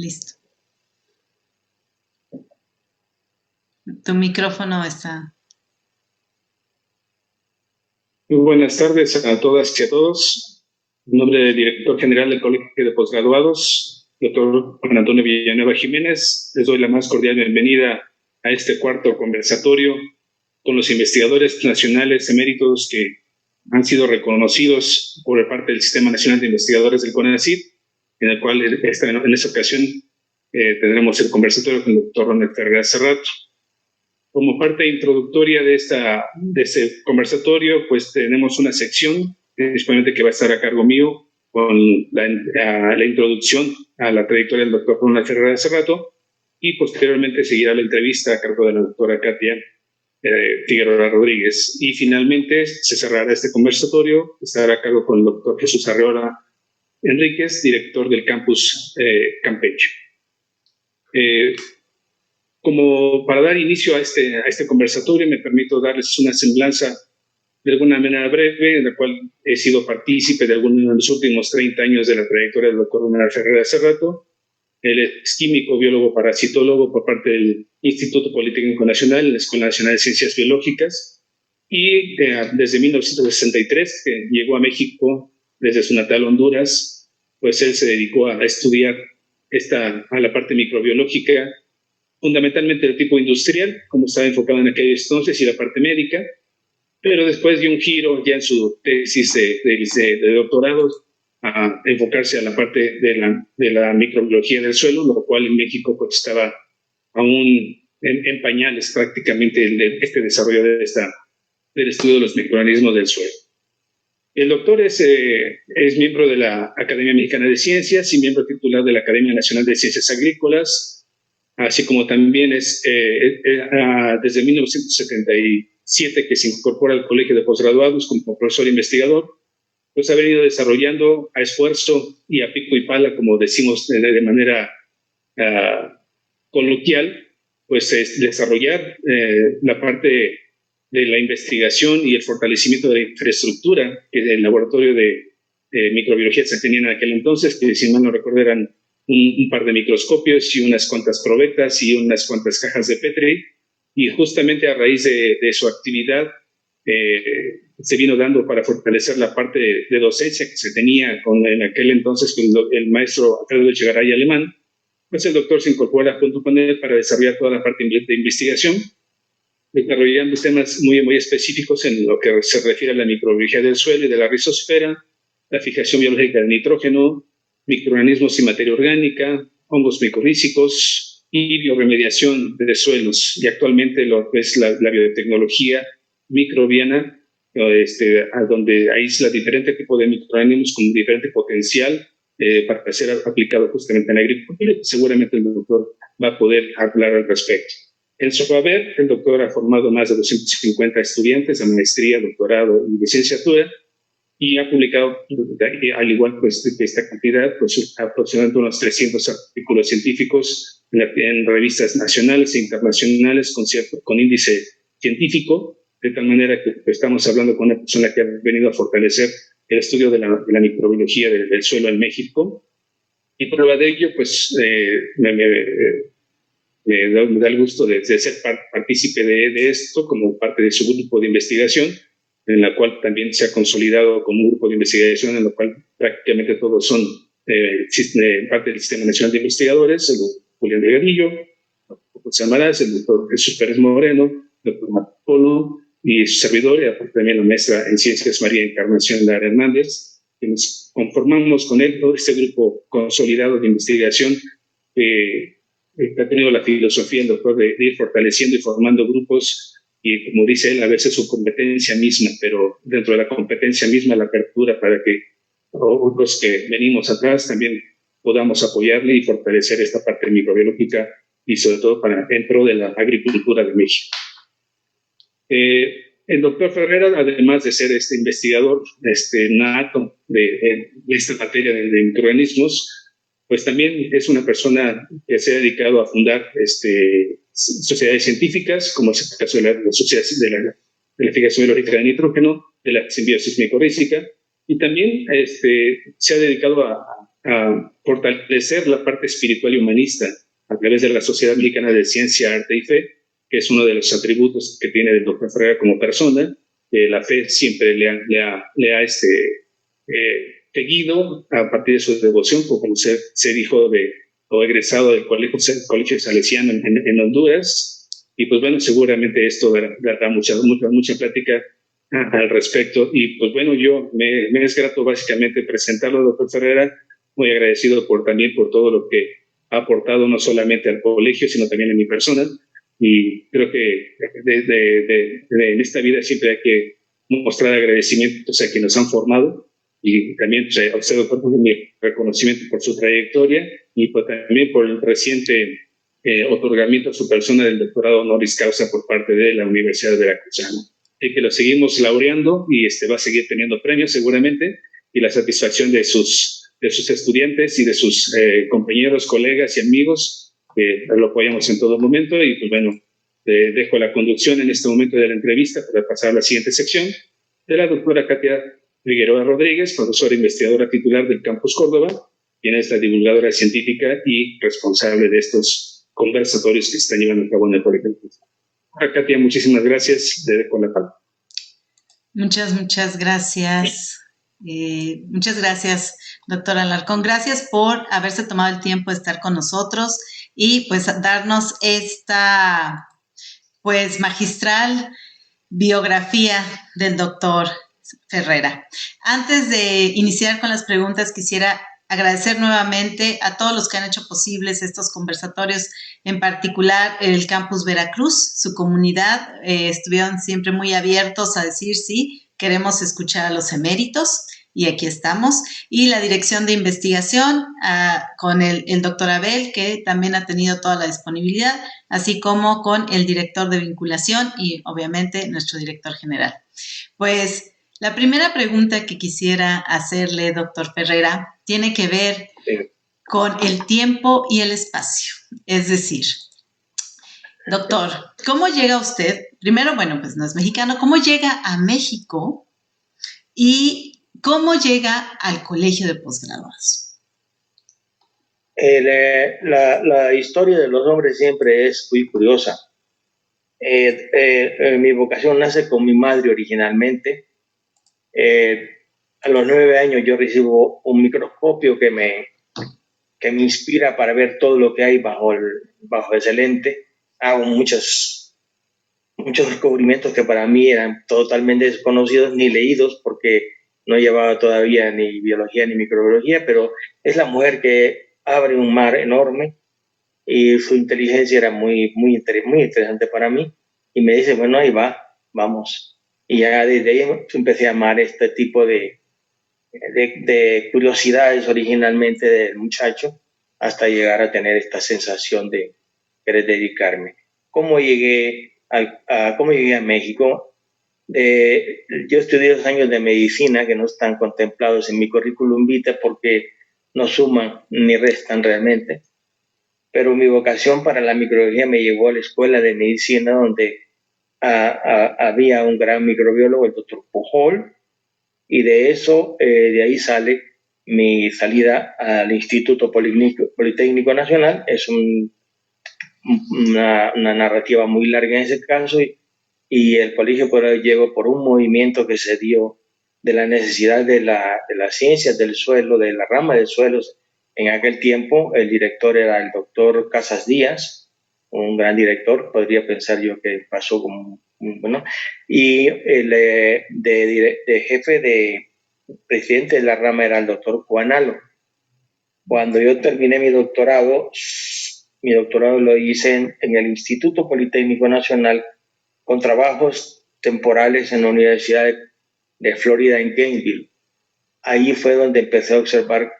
Listo. Tu micrófono está. Muy buenas tardes a todas y a todos. En nombre del director general del Colegio de Postgraduados, doctor Juan Antonio Villanueva Jiménez, les doy la más cordial bienvenida a este cuarto conversatorio con los investigadores nacionales eméritos que han sido reconocidos por parte del Sistema Nacional de Investigadores del CONACYT, en el cual en esta ocasión tendremos el conversatorio con el doctor Ronald Ferreira Serrato. Como parte introductoria de este conversatorio, pues tenemos una sección disponible que va a estar a cargo mío con la introducción a la trayectoria del doctor Ronald Ferreira Serrato, y posteriormente seguirá la entrevista a cargo de la doctora Katia Figueroa Rodríguez. Y finalmente se cerrará este conversatorio, estará a cargo con el doctor Jesús Arreola Enríquez, director del campus Campeche. Como para dar inicio a este conversatorio, me permito darles una semblanza de alguna manera breve, en la cual he sido partícipe de algunos de los últimos 30 años de la trayectoria del doctor Ronald Ferreira Serrato. Él es químico, biólogo, parasitólogo por parte del Instituto Politécnico Nacional, la Escuela Nacional de Ciencias Biológicas, y desde 1963, que llegó a México desde su natal Honduras, pues él se dedicó a estudiar a la parte microbiológica, fundamentalmente de tipo industrial, como estaba enfocado en aquellos entonces, y la parte médica, pero después dio un giro ya en su tesis de doctorado a enfocarse a la parte de la microbiología del suelo, lo cual en México pues estaba aún en pañales prácticamente este desarrollo del estudio de los microorganismos del suelo. El doctor es miembro de la Academia Mexicana de Ciencias y miembro titular de la Academia Nacional de Ciencias Agrícolas, así como también es desde 1977 que se incorpora al Colegio de Postgraduados como profesor investigador, pues ha venido desarrollando a esfuerzo y a pico y pala, como decimos de manera coloquial, pues desarrollar la parte de la investigación y el fortalecimiento de la infraestructura que el laboratorio de microbiología se tenía en aquel entonces, que si mal no recuerdo eran un par de microscopios y unas cuantas probetas y unas cuantas cajas de Petri, y justamente a raíz de su actividad se vino dando para fortalecer la parte de docencia que se tenía en aquel entonces con el maestro Alfredo Echegaray Alemán. Pues el doctor se incorpora junto con él para desarrollar toda la parte de investigación, desarrollando temas muy, muy específicos en lo que se refiere a la microbiología del suelo y de la rizosfera, la fijación biológica del nitrógeno, microorganismos y materia orgánica, hongos micorrízicos y bioremediación de suelos. Y actualmente lo que es la biotecnología microbiana, donde aísla diferentes tipos de microorganismos con diferente potencial para ser aplicado justamente en la agricultura. Seguramente el doctor va a poder hablar al respecto. En su haber, el doctor ha formado más de 250 estudiantes de maestría, doctorado y licenciatura, y ha publicado, al igual pues, de esta cantidad, pues, aproximadamente unos 300 artículos científicos en revistas nacionales e internacionales con índice científico, de tal manera que estamos hablando con una persona que ha venido a fortalecer el estudio de la microbiología del suelo en México. Y prueba de ello, pues me da el gusto de ser partícipe de esto como parte de su grupo de investigación, en la cual también se ha consolidado como un grupo de investigación en lo cual prácticamente todos son parte del Sistema Nacional de Investigadores, el doctor Julián Delgadillo, el doctor José Amaraz, el doctor Jesús Pérez Moreno, el doctor Marco Polo y su servidor, y aparte también la maestra en Ciencias María Encarnación Lara Hernández, que nos conformamos con él, todo este grupo consolidado de investigación que ha tenido la filosofía el doctor de ir fortaleciendo y formando grupos, y como dice él, a veces su competencia misma, pero dentro de la competencia misma la apertura para que otros que venimos atrás también podamos apoyarle y fortalecer esta parte microbiológica y sobre todo en pro de la agricultura de México. El doctor Ferreira, además de ser investigador nato de esta materia de microorganismos, pues también es una persona que se ha dedicado a fundar sociedades científicas, como es el caso de la Sociedad de la Fijación Biológica de Nitrógeno, de la Simbiosis Micorrízica, y también se ha dedicado a fortalecer la parte espiritual y humanista a través de la Sociedad Mexicana de Ciencia, Arte y Fe, que es uno de los atributos que tiene el doctor Ferreira como persona. La fe siempre le ha seguido a partir de su devoción, como ser hijo de o egresado del colegio salesiano en Honduras. Y pues bueno, seguramente esto dará mucha plática al respecto. Y pues bueno, me es grato básicamente presentarlo, doctor Ferreira, muy agradecido también por todo lo que ha aportado no solamente al colegio, sino también en mi persona. Y creo que en esta vida siempre hay que mostrar agradecimientos a quienes nos han formado, y también a usted, doctor, mi reconocimiento por su trayectoria y pues, también por el reciente otorgamiento a su persona del doctorado honoris causa por parte de la Universidad de Veracruzana. Y que lo seguimos laureando y va a seguir teniendo premios seguramente, y la satisfacción de sus estudiantes y de sus compañeros, colegas y amigos, que lo apoyamos en todo momento. Y pues bueno, dejo la conducción en este momento de la entrevista para pasar a la siguiente sección de la doctora Katia Figueroa Rodríguez, profesora investigadora titular del Campus Córdoba, quien es la divulgadora científica y responsable de estos conversatorios que se están llevando a cabo en el Colegio. Katia, muchísimas gracias. Te dejo la palabra. Muchas gracias. Muchas gracias, doctor Alarcón. Gracias por haberse tomado el tiempo de estar con nosotros y pues darnos esta pues magistral biografía del doctor Ferreira. Antes de iniciar con las preguntas, quisiera agradecer nuevamente a todos los que han hecho posibles estos conversatorios, en particular el Campus Veracruz, su comunidad, estuvieron siempre muy abiertos a decir sí, queremos escuchar a los eméritos, y aquí estamos, y la dirección de investigación con el doctor Abel, que también ha tenido toda la disponibilidad, así como con el director de vinculación y obviamente nuestro director general. Pues la primera pregunta que quisiera hacerle, doctor Ferreira, tiene que ver con el tiempo y el espacio. Es decir, doctor, ¿cómo llega usted? Primero, bueno, pues no es mexicano, ¿cómo llega a México y cómo llega al colegio de posgraduados? La historia de los hombres siempre es muy curiosa. Mi vocación nace con mi madre originalmente. A los 9 años yo recibo un microscopio que me inspira para ver todo lo que hay bajo ese lente. Hago muchos descubrimientos que para mí eran totalmente desconocidos ni leídos, porque no llevaba todavía ni biología ni microbiología, pero es la mujer que abre un mar enorme y su inteligencia era muy interesante para mí, y me dice, bueno, ahí vamos. Y ya desde ahí empecé a amar este tipo de curiosidades originalmente del muchacho, hasta llegar a tener esta sensación de querer dedicarme. ¿Cómo llegué a México? Yo estudié 2 años de medicina que no están contemplados en mi currículum vitae porque no suman ni restan realmente, pero mi vocación para la microbiología me llevó a la escuela de medicina, donde había un gran microbiólogo, el doctor Pujol, y de ahí sale mi salida al Instituto Politécnico Nacional. Es una narrativa muy larga en ese caso, y el colegio llegó por un movimiento que se dio de la necesidad de las ciencias del suelo, de la rama de suelos. En aquel tiempo el director era el doctor Casas Díaz, un gran director, podría pensar yo que pasó como, bueno, y de jefe de presidente de la rama era el doctor Juan Alo. Cuando yo terminé mi doctorado lo hice en el Instituto Politécnico Nacional, con trabajos temporales en la Universidad de Florida en Gainesville. Ahí fue donde empecé a observar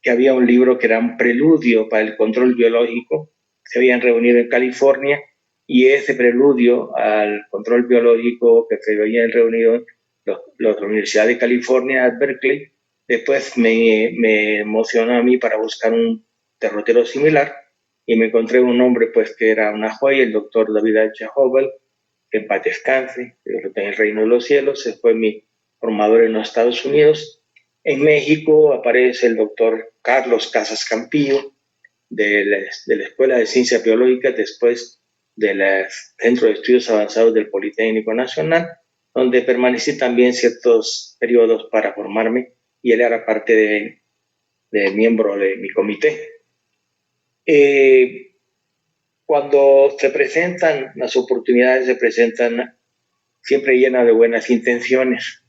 que había un libro que era un preludio para el control biológico. Se habían reunido en California, y ese preludio al control biológico que se habían reunido la Universidad de California, Berkeley, después me emocionó a mí para buscar un derrotero similar, y me encontré un hombre pues que era una joya, el doctor David H. Hubble, que en paz descanse, que lo tenga en el reino de los cielos. Ese fue mi formador en los Estados Unidos. En México aparece el doctor Carlos Casas Campillo, de la Escuela de Ciencias Biológicas, después del Centro de Estudios Avanzados del Politécnico Nacional, donde permanecí también ciertos periodos para formarme, y él era parte de miembro de mi comité. Cuando se presentan las oportunidades, se presentan siempre llenas de buenas intenciones.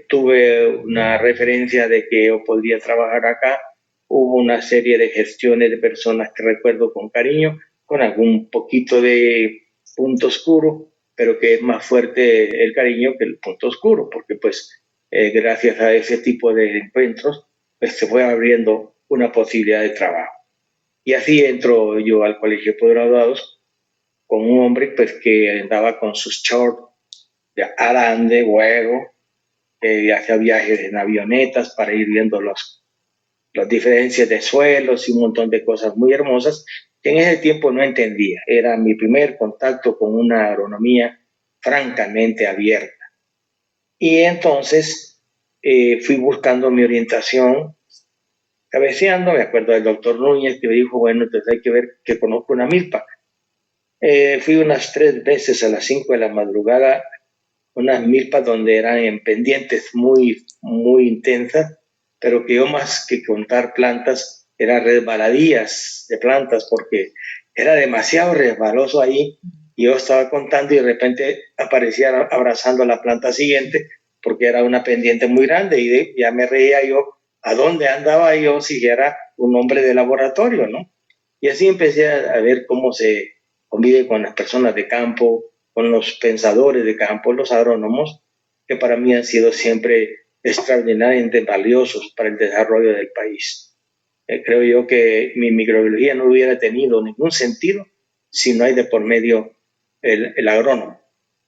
Tuve una referencia de que yo podría trabajar acá. Hubo una serie de gestiones de personas que recuerdo con cariño, con algún poquito de punto oscuro, pero que es más fuerte el cariño que el punto oscuro, porque pues gracias a ese tipo de encuentros, pues se fue abriendo una posibilidad de trabajo. Y así entro yo al colegio de posgraduados con un hombre pues que andaba con sus shorts de arande, güero, hacía viajes en avionetas para ir viendo las diferencias de suelos y un montón de cosas muy hermosas que en ese tiempo no entendía. Era mi primer contacto con una agronomía francamente abierta. Y entonces fui buscando mi orientación, cabeceando. Me acuerdo del doctor Núñez que me dijo, bueno, entonces hay que ver que conozco una milpa. Fui unas 3 veces a las 5 de la madrugada, unas milpas donde eran en pendientes muy, muy intensas, pero que yo más que contar plantas, eran resbaladillas de plantas, porque era demasiado resbaloso ahí, y yo estaba contando y de repente aparecía abrazando la planta siguiente, porque era una pendiente muy grande, y ya me reía yo, ¿a dónde andaba yo si era un hombre de laboratorio, no? Y así empecé a ver cómo se convive con las personas de campo, con los pensadores de campo, los agrónomos, que para mí han sido siempre extraordinariamente valiosos para el desarrollo del país. Creo yo que mi microbiología no hubiera tenido ningún sentido si no hay de por medio el agrónomo.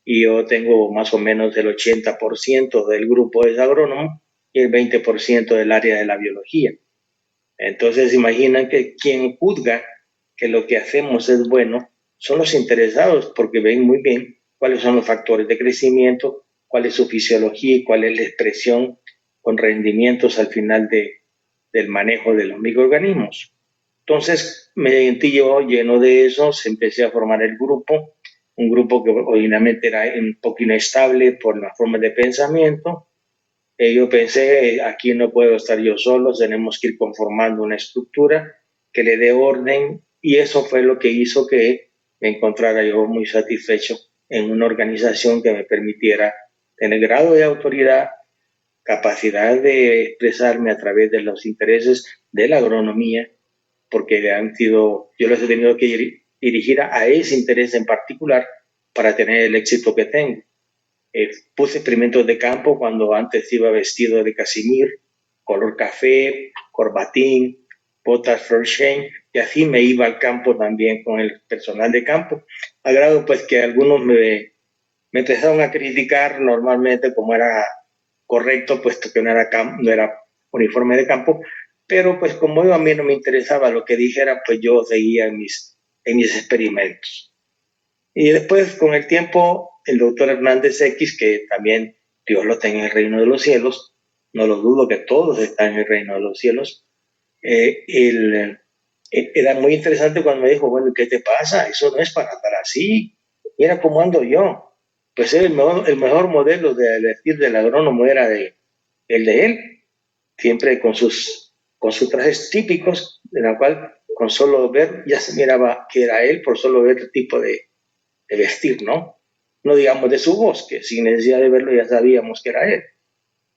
Y yo tengo más o menos el 80% del grupo es agrónomo y el 20% del área de la biología. Entonces imaginan que quien juzga que lo que hacemos es bueno son los interesados, porque ven muy bien cuáles son los factores de crecimiento, cuál es su fisiología y cuál es la expresión con rendimientos al final del manejo de los microorganismos. Entonces me sentí yo lleno de eso, empecé a formar el grupo, un grupo que originalmente era un poco inestable por la forma de pensamiento. Yo pensé, aquí no puedo estar yo solo, tenemos que ir conformando una estructura que le dé orden, y eso fue lo que hizo que me encontrara yo muy satisfecho en una organización que me permitiera tener grado de autoridad, capacidad de expresarme a través de los intereses de la agronomía, porque han sido, yo los he tenido que dirigir a ese interés en particular para tener el éxito que tengo. Puse experimentos de campo cuando antes iba vestido de casimir, color café, corbatín, botas Frorsheim, y así me iba al campo también con el personal de campo, a grado pues que algunos me empezaron a criticar normalmente como era correcto, puesto que no era uniforme de campo, pero pues como yo, a mí no me interesaba lo que dijera, pues yo seguía en mis experimentos. Y después, con el tiempo, el doctor Hernández X, que también Dios lo tenga en el reino de los cielos, no lo dudo que todos están en el reino de los cielos, era muy interesante cuando me dijo, bueno, ¿qué te pasa? Eso no es para estar así. Mira cómo ando yo. Pues el mejor modelo de elegir del agrónomo era el de él, siempre con sus trajes típicos, de la cual con solo ver ya se miraba que era él, por solo ver el tipo de vestir, ¿no? No digamos de su voz, que sin necesidad de verlo ya sabíamos que era él.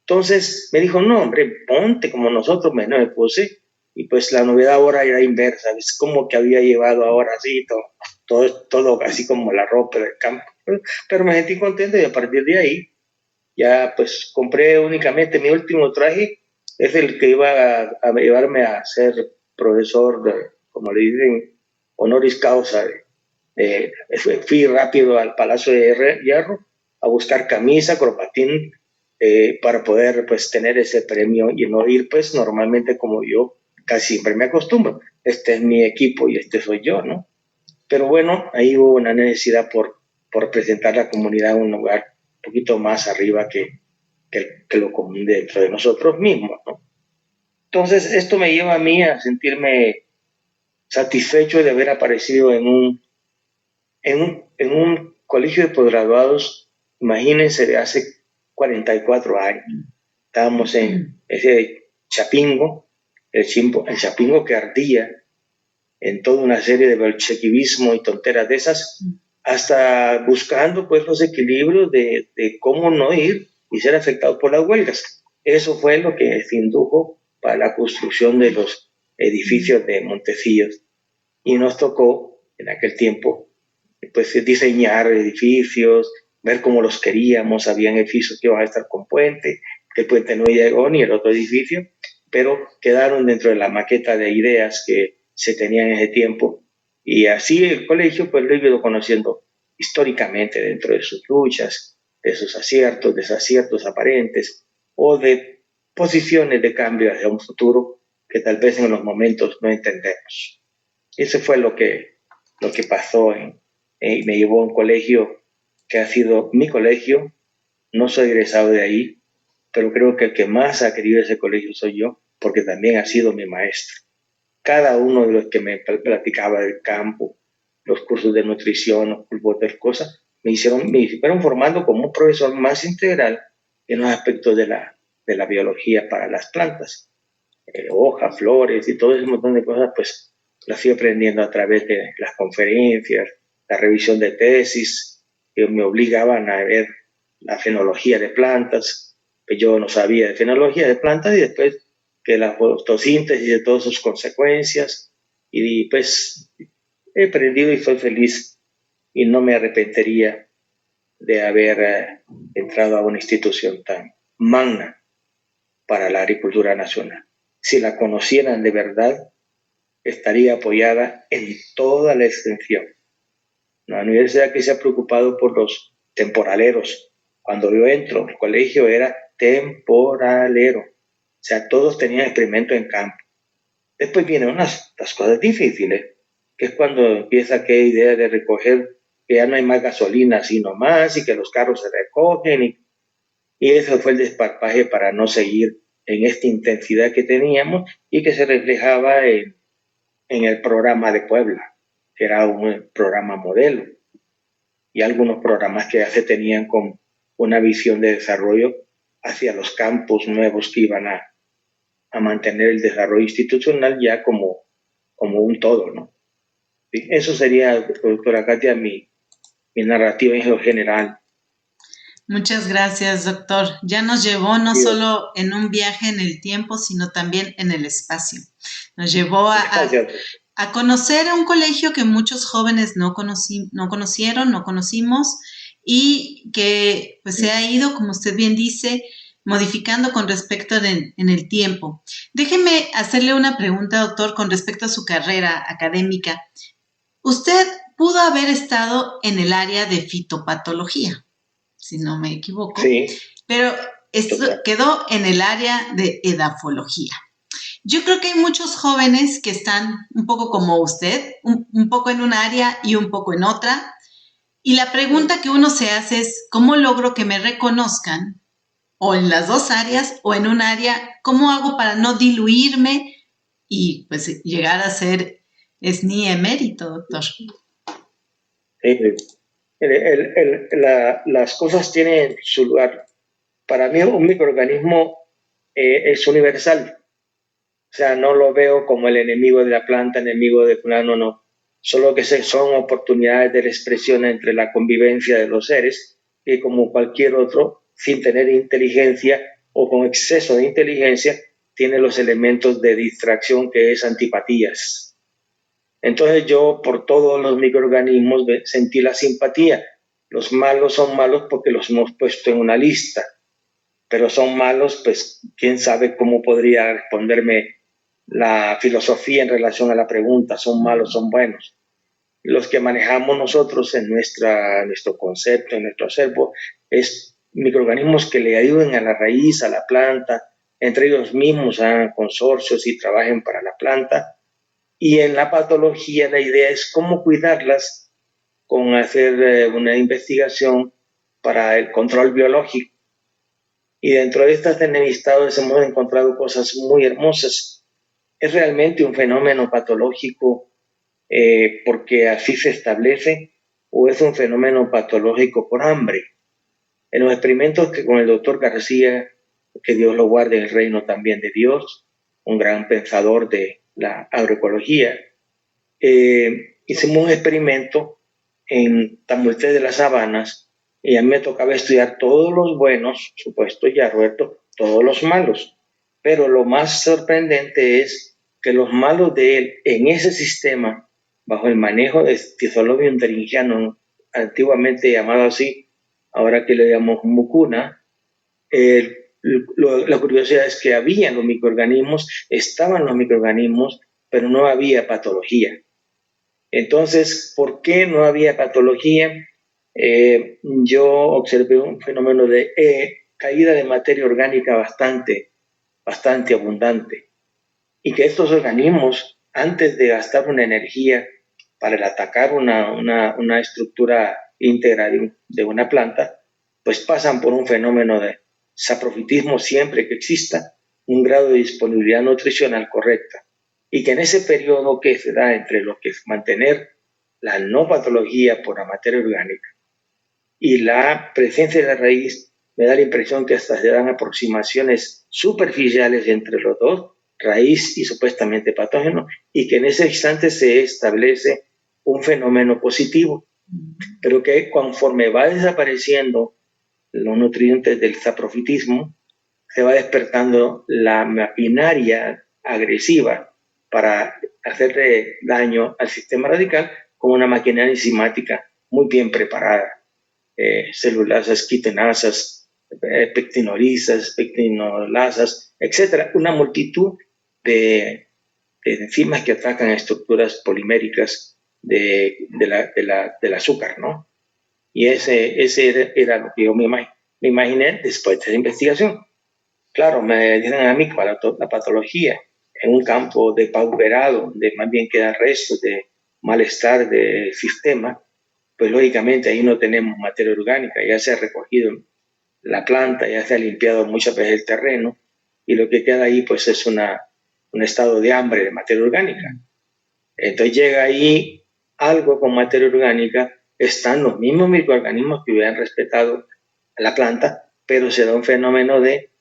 Entonces me dijo, no, hombre, ponte como nosotros, me puse, y pues la novedad ahora era inversa, es como que había llevado ahora así todo así como la ropa del campo, pero me sentí contento, y a partir de ahí ya pues compré únicamente mi último traje, es el que iba a llevarme a ser profesor, como le dicen, honoris causa. Fui rápido al Palacio de Hierro a buscar camisa, corbatín, para poder pues tener ese premio y no ir pues normalmente como yo casi siempre me acostumbro. Este es mi equipo y este soy yo, ¿no? Pero bueno, ahí hubo una necesidad por presentar la comunidad en un lugar un poquito más arriba que lo común dentro de nosotros mismos, ¿no? Entonces, esto me lleva a mí a sentirme satisfecho de haber aparecido en un colegio de posgraduados, imagínense, de hace 44 años. Estábamos en ese Chapingo, el Chapingo que ardía en toda una serie de bolchevivismo y tonteras de esas, hasta buscando pues los equilibrios de cómo no ir y ser afectado por las huelgas. Eso fue lo que se indujo para la construcción de los edificios de Montecillos. Y nos tocó en aquel tiempo pues diseñar edificios, ver cómo los queríamos. Habían edificios que iban a estar con puente, que el puente no llegó ni el otro edificio, pero quedaron dentro de la maqueta de ideas que se tenían en ese tiempo. Y así el colegio pues lo he ido conociendo históricamente dentro de sus luchas, de sus aciertos, desaciertos aparentes o de posiciones de cambio hacia un futuro que tal vez en los momentos no entendemos. Eso fue lo que pasó y me llevó a un colegio que ha sido mi colegio. No soy egresado de ahí, pero creo que el que más ha querido ese colegio soy yo, porque también ha sido mi maestro. Cada uno de los que me platicaba del campo, los cursos de nutrición, los cursos de otras cosas, me fueron formando como un profesor más integral en los aspectos de la biología para las plantas. Hojas, flores y todo ese montón de cosas, pues las fui aprendiendo a través de las conferencias, la revisión de tesis, que me obligaban a ver la fenología de plantas, que yo no sabía de fenología de plantas, y después que la fotosíntesis de todas sus consecuencias, y pues he aprendido y soy feliz y no me arrepentiría de haber entrado a una institución tan magna para la agricultura nacional. Si la conocieran de verdad, estaría apoyada en toda la extensión. La universidad que se ha preocupado por los temporaleros. Cuando yo entro, el colegio era temporalero. O sea, todos tenían experimento en campo. Después vienen las cosas difíciles, que es cuando empieza aquella idea de recoger, que ya no hay más gasolina, sino más, y que los carros se recogen. Y eso fue el desparpaje para no seguir en esta intensidad que teníamos y que se reflejaba en el programa de Puebla, que era un programa modelo, y algunos programas que ya se tenían con una visión de desarrollo hacia los campos nuevos que iban a mantener el desarrollo institucional ya como un todo, ¿no? Eso sería, doctora Katia, mi narrativa en lo general. Muchas gracias, doctor. Ya nos llevó no solo en un viaje en el tiempo, sino también en el espacio. Nos llevó a conocer a un colegio que muchos jóvenes no conocimos, y que pues se ha ido, como usted bien dice, modificando con respecto en el tiempo. Déjeme hacerle una pregunta, doctor, con respecto a su carrera académica. Usted pudo haber estado en el área de fitopatología, si no me equivoco, sí, pero esto quedó en el área de edafología. Yo creo que hay muchos jóvenes que están un poco como usted, un poco en un área y un poco en otra, y la pregunta que uno se hace es, ¿cómo logro que me reconozcan? O en las dos áreas o en un área, ¿cómo hago para no diluirme y pues llegar a ser SNI emérito, doctor? Las cosas tienen su lugar. Para mí un microorganismo es universal. O sea, no lo veo como el enemigo de la planta, enemigo de fulano, no. Solo que son oportunidades de la expresión entre la convivencia de los seres, que como cualquier otro, sin tener inteligencia o con exceso de inteligencia, tiene los elementos de distracción que es antipatías. Entonces yo por todos los microorganismos sentí la simpatía. Los malos son malos porque los hemos puesto en una lista, pero son malos, pues quién sabe cómo podría responderme la filosofía en relación a la pregunta, son malos, son buenos. Los que manejamos nosotros en nuestro concepto, en nuestro acervo, es microorganismos que le ayuden a la raíz, a la planta, entre ellos mismos hagan consorcios y trabajen para la planta. Y en la patología la idea es cómo cuidarlas con hacer una investigación para el control biológico. Y dentro de estas enemistades hemos encontrado cosas muy hermosas. Es realmente un fenómeno patológico porque así se establece, o es un fenómeno patológico por hambre. En los experimentos que con el doctor García, que Dios lo guarde en el reino también de Dios, un gran pensador de la agroecología, hicimos un experimento en Tamultés de las Sabanas y a mí me tocaba estudiar todos los buenos, supuesto ya Roberto, todos los malos. Pero lo más sorprendente es que los malos de él en ese sistema, bajo el manejo de Tizolobium thuringianum, antiguamente llamado así, ahora que le llamamos mucuna, la curiosidad es que había los microorganismos, estaban los microorganismos, pero no había patología. Entonces, ¿por qué no había patología? Yo observé un fenómeno de caída de materia orgánica bastante abundante, y que estos organismos, antes de gastar una energía para atacar una estructura íntegra de una planta, pues pasan por un fenómeno de saprofitismo siempre que exista un grado de disponibilidad nutricional correcta, y que en ese periodo que se da entre lo que es mantener la no patología por la materia orgánica y la presencia de la raíz, me da la impresión que hasta se dan aproximaciones superficiales entre los dos, raíz y supuestamente patógeno, y que en ese instante se establece un fenómeno positivo, pero que conforme va desapareciendo los nutrientes del saprofitismo, se va despertando la maquinaria agresiva para hacerle daño al sistema radical como una maquinaria enzimática muy bien preparada. Celulasas, quitenasas, pectinolisas, pectinolasas, etc. Una multitud de enzimas que atacan a estructuras poliméricas del azúcar, ¿no? Y ese era lo que yo me imaginé después de esa investigación. Claro, me dicen a mí para la patología en un campo depauperado, donde más bien quedan restos de malestar del sistema, pues lógicamente ahí no tenemos materia orgánica, ya se ha recogido la planta, ya se ha limpiado muchas veces el terreno, y lo que queda ahí pues es un estado de hambre de materia orgánica. Entonces llega ahí algo con materia orgánica, están los mismos microorganismos que hubieran respetado a la planta, pero se da un fenómeno de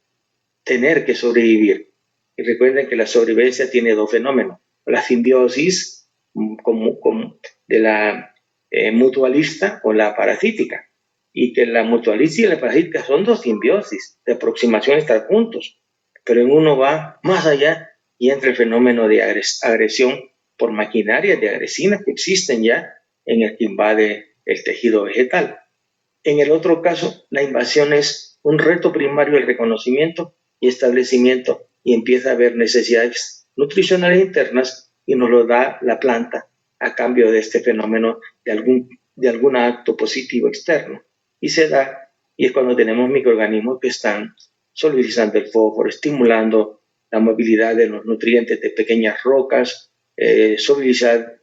tener que sobrevivir. Y recuerden que la sobrevivencia tiene dos fenómenos: la simbiosis de la mutualista o la parasítica, y que la mutualista y la parasítica son dos simbiosis de aproximación, estar juntos, pero en uno va más allá y entra el fenómeno de agresión por maquinarias de agresinas que existen ya en el que invade el tejido vegetal. En el otro caso, la invasión es un reto primario del reconocimiento y establecimiento, y empieza a haber necesidades nutricionales internas y nos lo da la planta a cambio de este fenómeno de algún acto positivo externo. Y se da, y es cuando tenemos microorganismos que están solubilizando el fósforo, estimulando la movilidad de los nutrientes de pequeñas rocas, solubilizar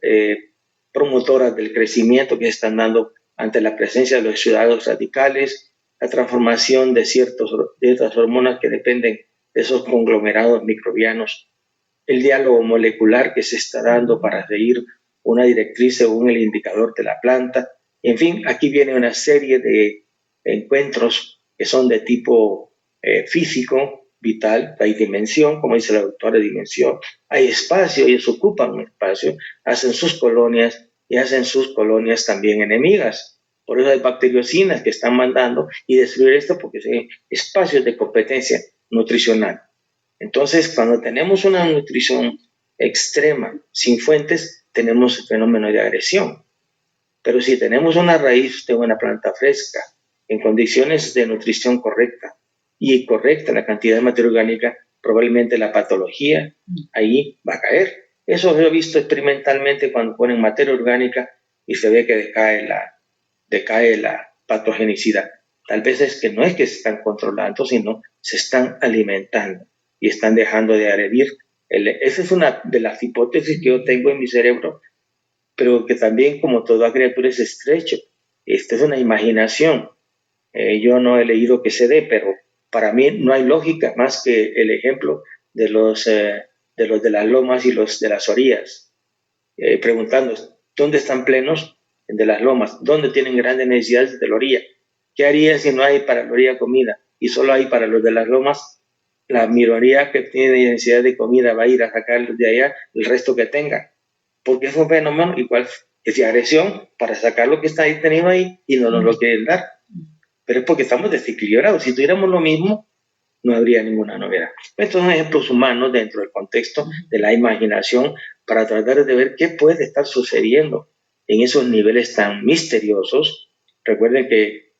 promotoras del crecimiento que se están dando ante la presencia de los exudados radicales, la transformación de ciertas hormonas que dependen de esos conglomerados microbianos, el diálogo molecular que se está dando para seguir una directriz según el indicador de la planta. En fin, aquí viene una serie de encuentros que son de tipo físico, vital. Hay dimensión, como dice la doctora, dimensión. Hay espacio, ellos ocupan un espacio, hacen sus colonias y hacen sus colonias también enemigas. Por eso hay bacteriocinas que están mandando y destruir esto porque son espacios de competencia nutricional. Entonces, cuando tenemos una nutrición extrema, sin fuentes, tenemos el fenómeno de agresión. Pero si tenemos una raíz de una planta fresca, en condiciones de nutrición correcta y correcta la cantidad de materia orgánica, probablemente la patología ahí va a caer. Eso lo he visto experimentalmente cuando ponen materia orgánica y se ve que decae la patogenicidad. Tal vez es que no es que se están controlando, sino se están alimentando y están dejando de agredir. Esa es una de las hipótesis que yo tengo en mi cerebro, pero que también, como toda criatura, es estrecho. Esta es una imaginación. Yo no he leído que se dé, pero Para mí no hay lógica más que el ejemplo de los de las lomas y los de las orillas, preguntando, ¿dónde están plenos? De las lomas. ¿Dónde tienen grandes necesidades? De la orilla. ¿Qué haría si no hay para la orilla comida y solo hay para los de las lomas? La minoría que tiene necesidad de comida va a ir a sacar de allá el resto que tenga, porque es un fenómeno igual que de agresión para sacar lo que está ahí tenido ahí y no nos lo quieren dar. Pero es porque estamos desequilibrados. Si tuviéramos lo mismo, no habría ninguna novedad. Estos son ejemplos humanos dentro del contexto de la imaginación para tratar de ver qué puede estar sucediendo en esos niveles tan misteriosos. Recuerden que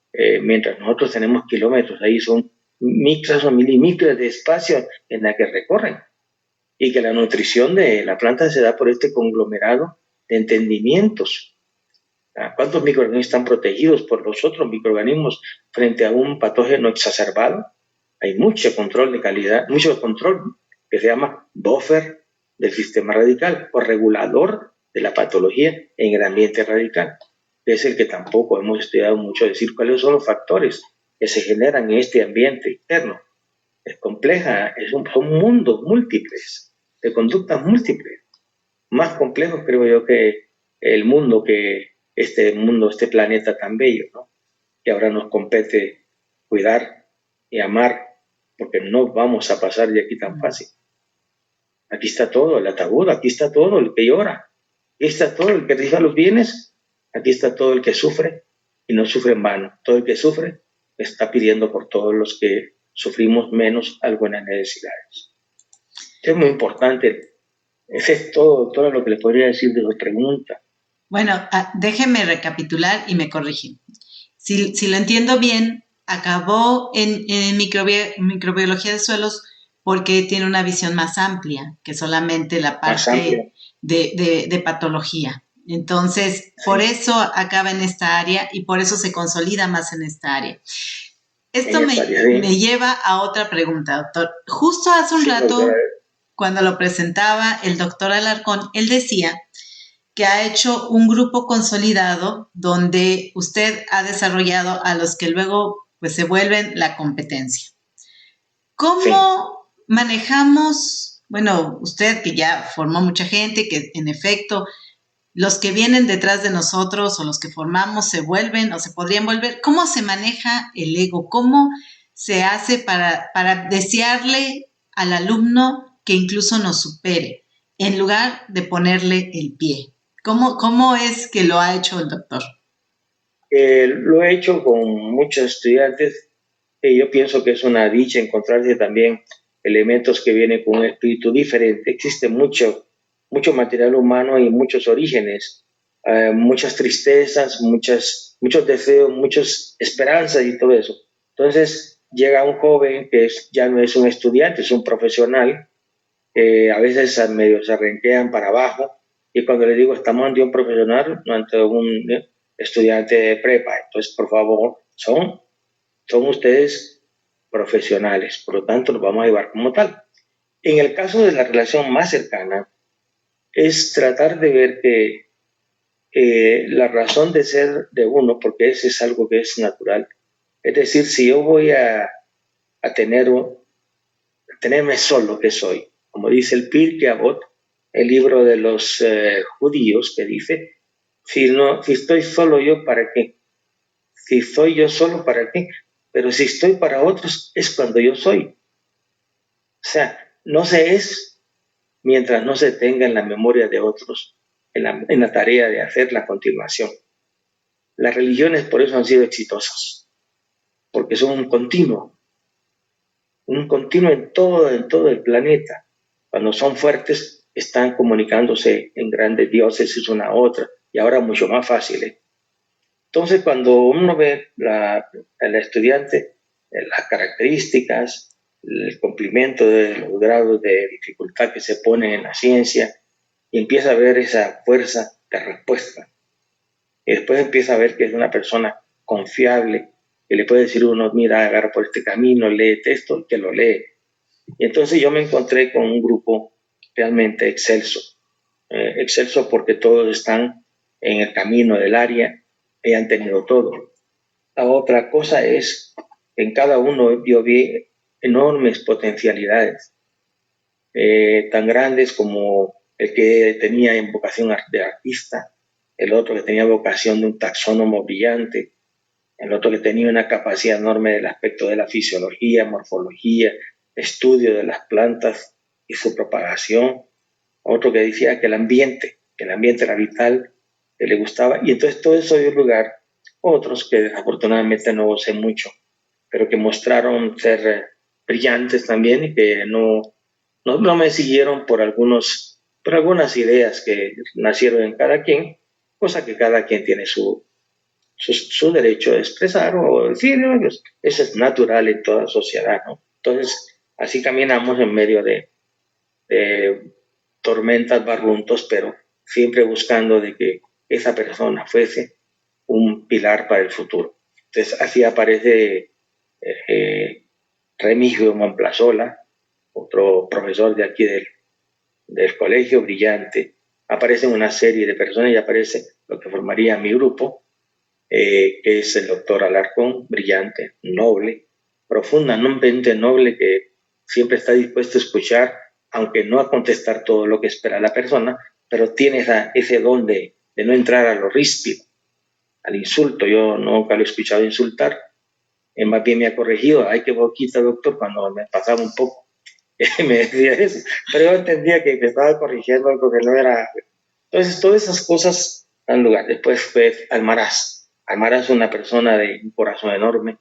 mientras nosotros tenemos kilómetros, ahí son micras o milímetros de espacio en la que recorren, y que la nutrición de la planta se da por este conglomerado de entendimientos. ¿Cuántos microorganismos están protegidos por los otros microorganismos frente a un patógeno exacerbado? Hay mucho control de calidad, mucho control que se llama buffer del sistema radical o regulador de la patología en el ambiente radical. Es el que tampoco hemos estudiado mucho, decir cuáles son los factores que se generan en este ambiente externo. Es compleja, son mundos múltiples, de conductas múltiples, más complejos creo yo que el mundo, este planeta tan bello, ¿no? Que ahora nos compete cuidar y amar, porque no vamos a pasar de aquí tan fácil. Aquí está todo, el ataúd, aquí está todo el que llora, aquí está todo el que recibe los bienes, aquí está todo el que sufre y no sufre en vano. Todo el que sufre está pidiendo por todos los que sufrimos menos algunas necesidades. Es muy importante. Ese es todo lo que le podría decir de su pregunta. Bueno, déjeme recapitular y me corrigen. Si lo entiendo bien, acabó en microbiología de suelos porque tiene una visión más amplia que solamente la parte de patología. Entonces, por eso acaba en esta área y por eso se consolida más en esta área. Esto me lleva a otra pregunta, doctor. Justo hace un rato, cuando lo presentaba el doctor Alarcón, él decía que ha hecho un grupo consolidado donde usted ha desarrollado a los que luego pues se vuelven la competencia. ¿Cómo manejamos, bueno, usted que ya formó mucha gente, que en efecto los que vienen detrás de nosotros o los que formamos se vuelven o se podrían volver? ¿Cómo se maneja el ego? ¿Cómo se hace para desearle al alumno que incluso nos supere en lugar de ponerle el pie? ¿Cómo es que lo ha hecho el doctor? Lo he hecho con muchos estudiantes y yo pienso que es una dicha encontrarse también elementos que vienen con un espíritu diferente. Existe mucho material humano y muchos orígenes, muchas tristezas, muchos deseos, muchas esperanzas y todo eso. Entonces llega un joven que ya no es un estudiante, es un profesional, a veces medio se renquean para abajo, y cuando le digo estamos ante un profesional, no ante un estudiante de prepa. Entonces, por favor, son ustedes profesionales, por lo tanto los vamos a llevar como tal. En el caso de la relación más cercana, es tratar de ver que la razón de ser de uno, porque ese es algo que es natural, es decir, si yo voy a tenerme solo que soy, como dice el Pirkei Avot, el libro de los judíos, que dice, si estoy solo yo, ¿para qué? Si soy yo solo, ¿para qué? Pero si estoy para otros, es cuando yo soy. O sea, no se es mientras no se tenga en la memoria de otros, en la tarea de hacer la continuación. Las religiones por eso han sido exitosas, porque son un continuo en todo el planeta. Cuando son fuertes, están comunicándose en grandes diócesis una a otra, y ahora mucho más fácil. Entonces, cuando uno ve al estudiante, las características, el cumplimiento de los grados de dificultad que se ponen en la ciencia, y empieza a ver esa fuerza de respuesta, y después empieza a ver que es una persona confiable, que le puede decir uno, mira, agarra por este camino, lee esto, que lo lee. Y entonces yo me encontré con un grupo realmente excelso porque todos están en el camino del área y han tenido todo. La otra cosa es en cada uno yo vi enormes potencialidades, tan grandes como el que tenía vocación de artista, el otro que tenía vocación de un taxónomo brillante, el otro que tenía una capacidad enorme del aspecto de la fisiología, morfología, estudio de las plantas y su propagación, otro que decía que el ambiente era vital, que le gustaba, y entonces todo eso dio lugar. Otros que desafortunadamente no sé mucho, pero que mostraron ser brillantes también y que no me siguieron por algunas ideas que nacieron en cada quien, cosa que cada quien tiene su derecho de expresar o decir, ¿no? Pues, eso es natural en toda sociedad, ¿no? Entonces, así caminamos en medio de tormentas, barruntos, pero siempre buscando de que esa persona fuese un pilar para el futuro. Entonces, así aparece Remigio Monplazola, otro profesor de aquí del colegio, brillante. Aparecen una serie de personas y aparece lo que formaría mi grupo, que es el doctor Alarcón, brillante, noble, profundamente noble, que siempre está dispuesto a escuchar, aunque no a contestar todo lo que espera la persona, pero tiene ese don de no entrar a lo ríspido, al insulto. Yo nunca lo he escuchado insultar, más bien me ha corregido, ay, qué boquita, doctor, cuando me pasaba un poco. Me decía eso, pero yo entendía que me estaba corrigiendo algo que no era. Entonces, todas esas cosas dan lugar. Después fue Almaraz. Almaraz es una persona de un corazón enorme.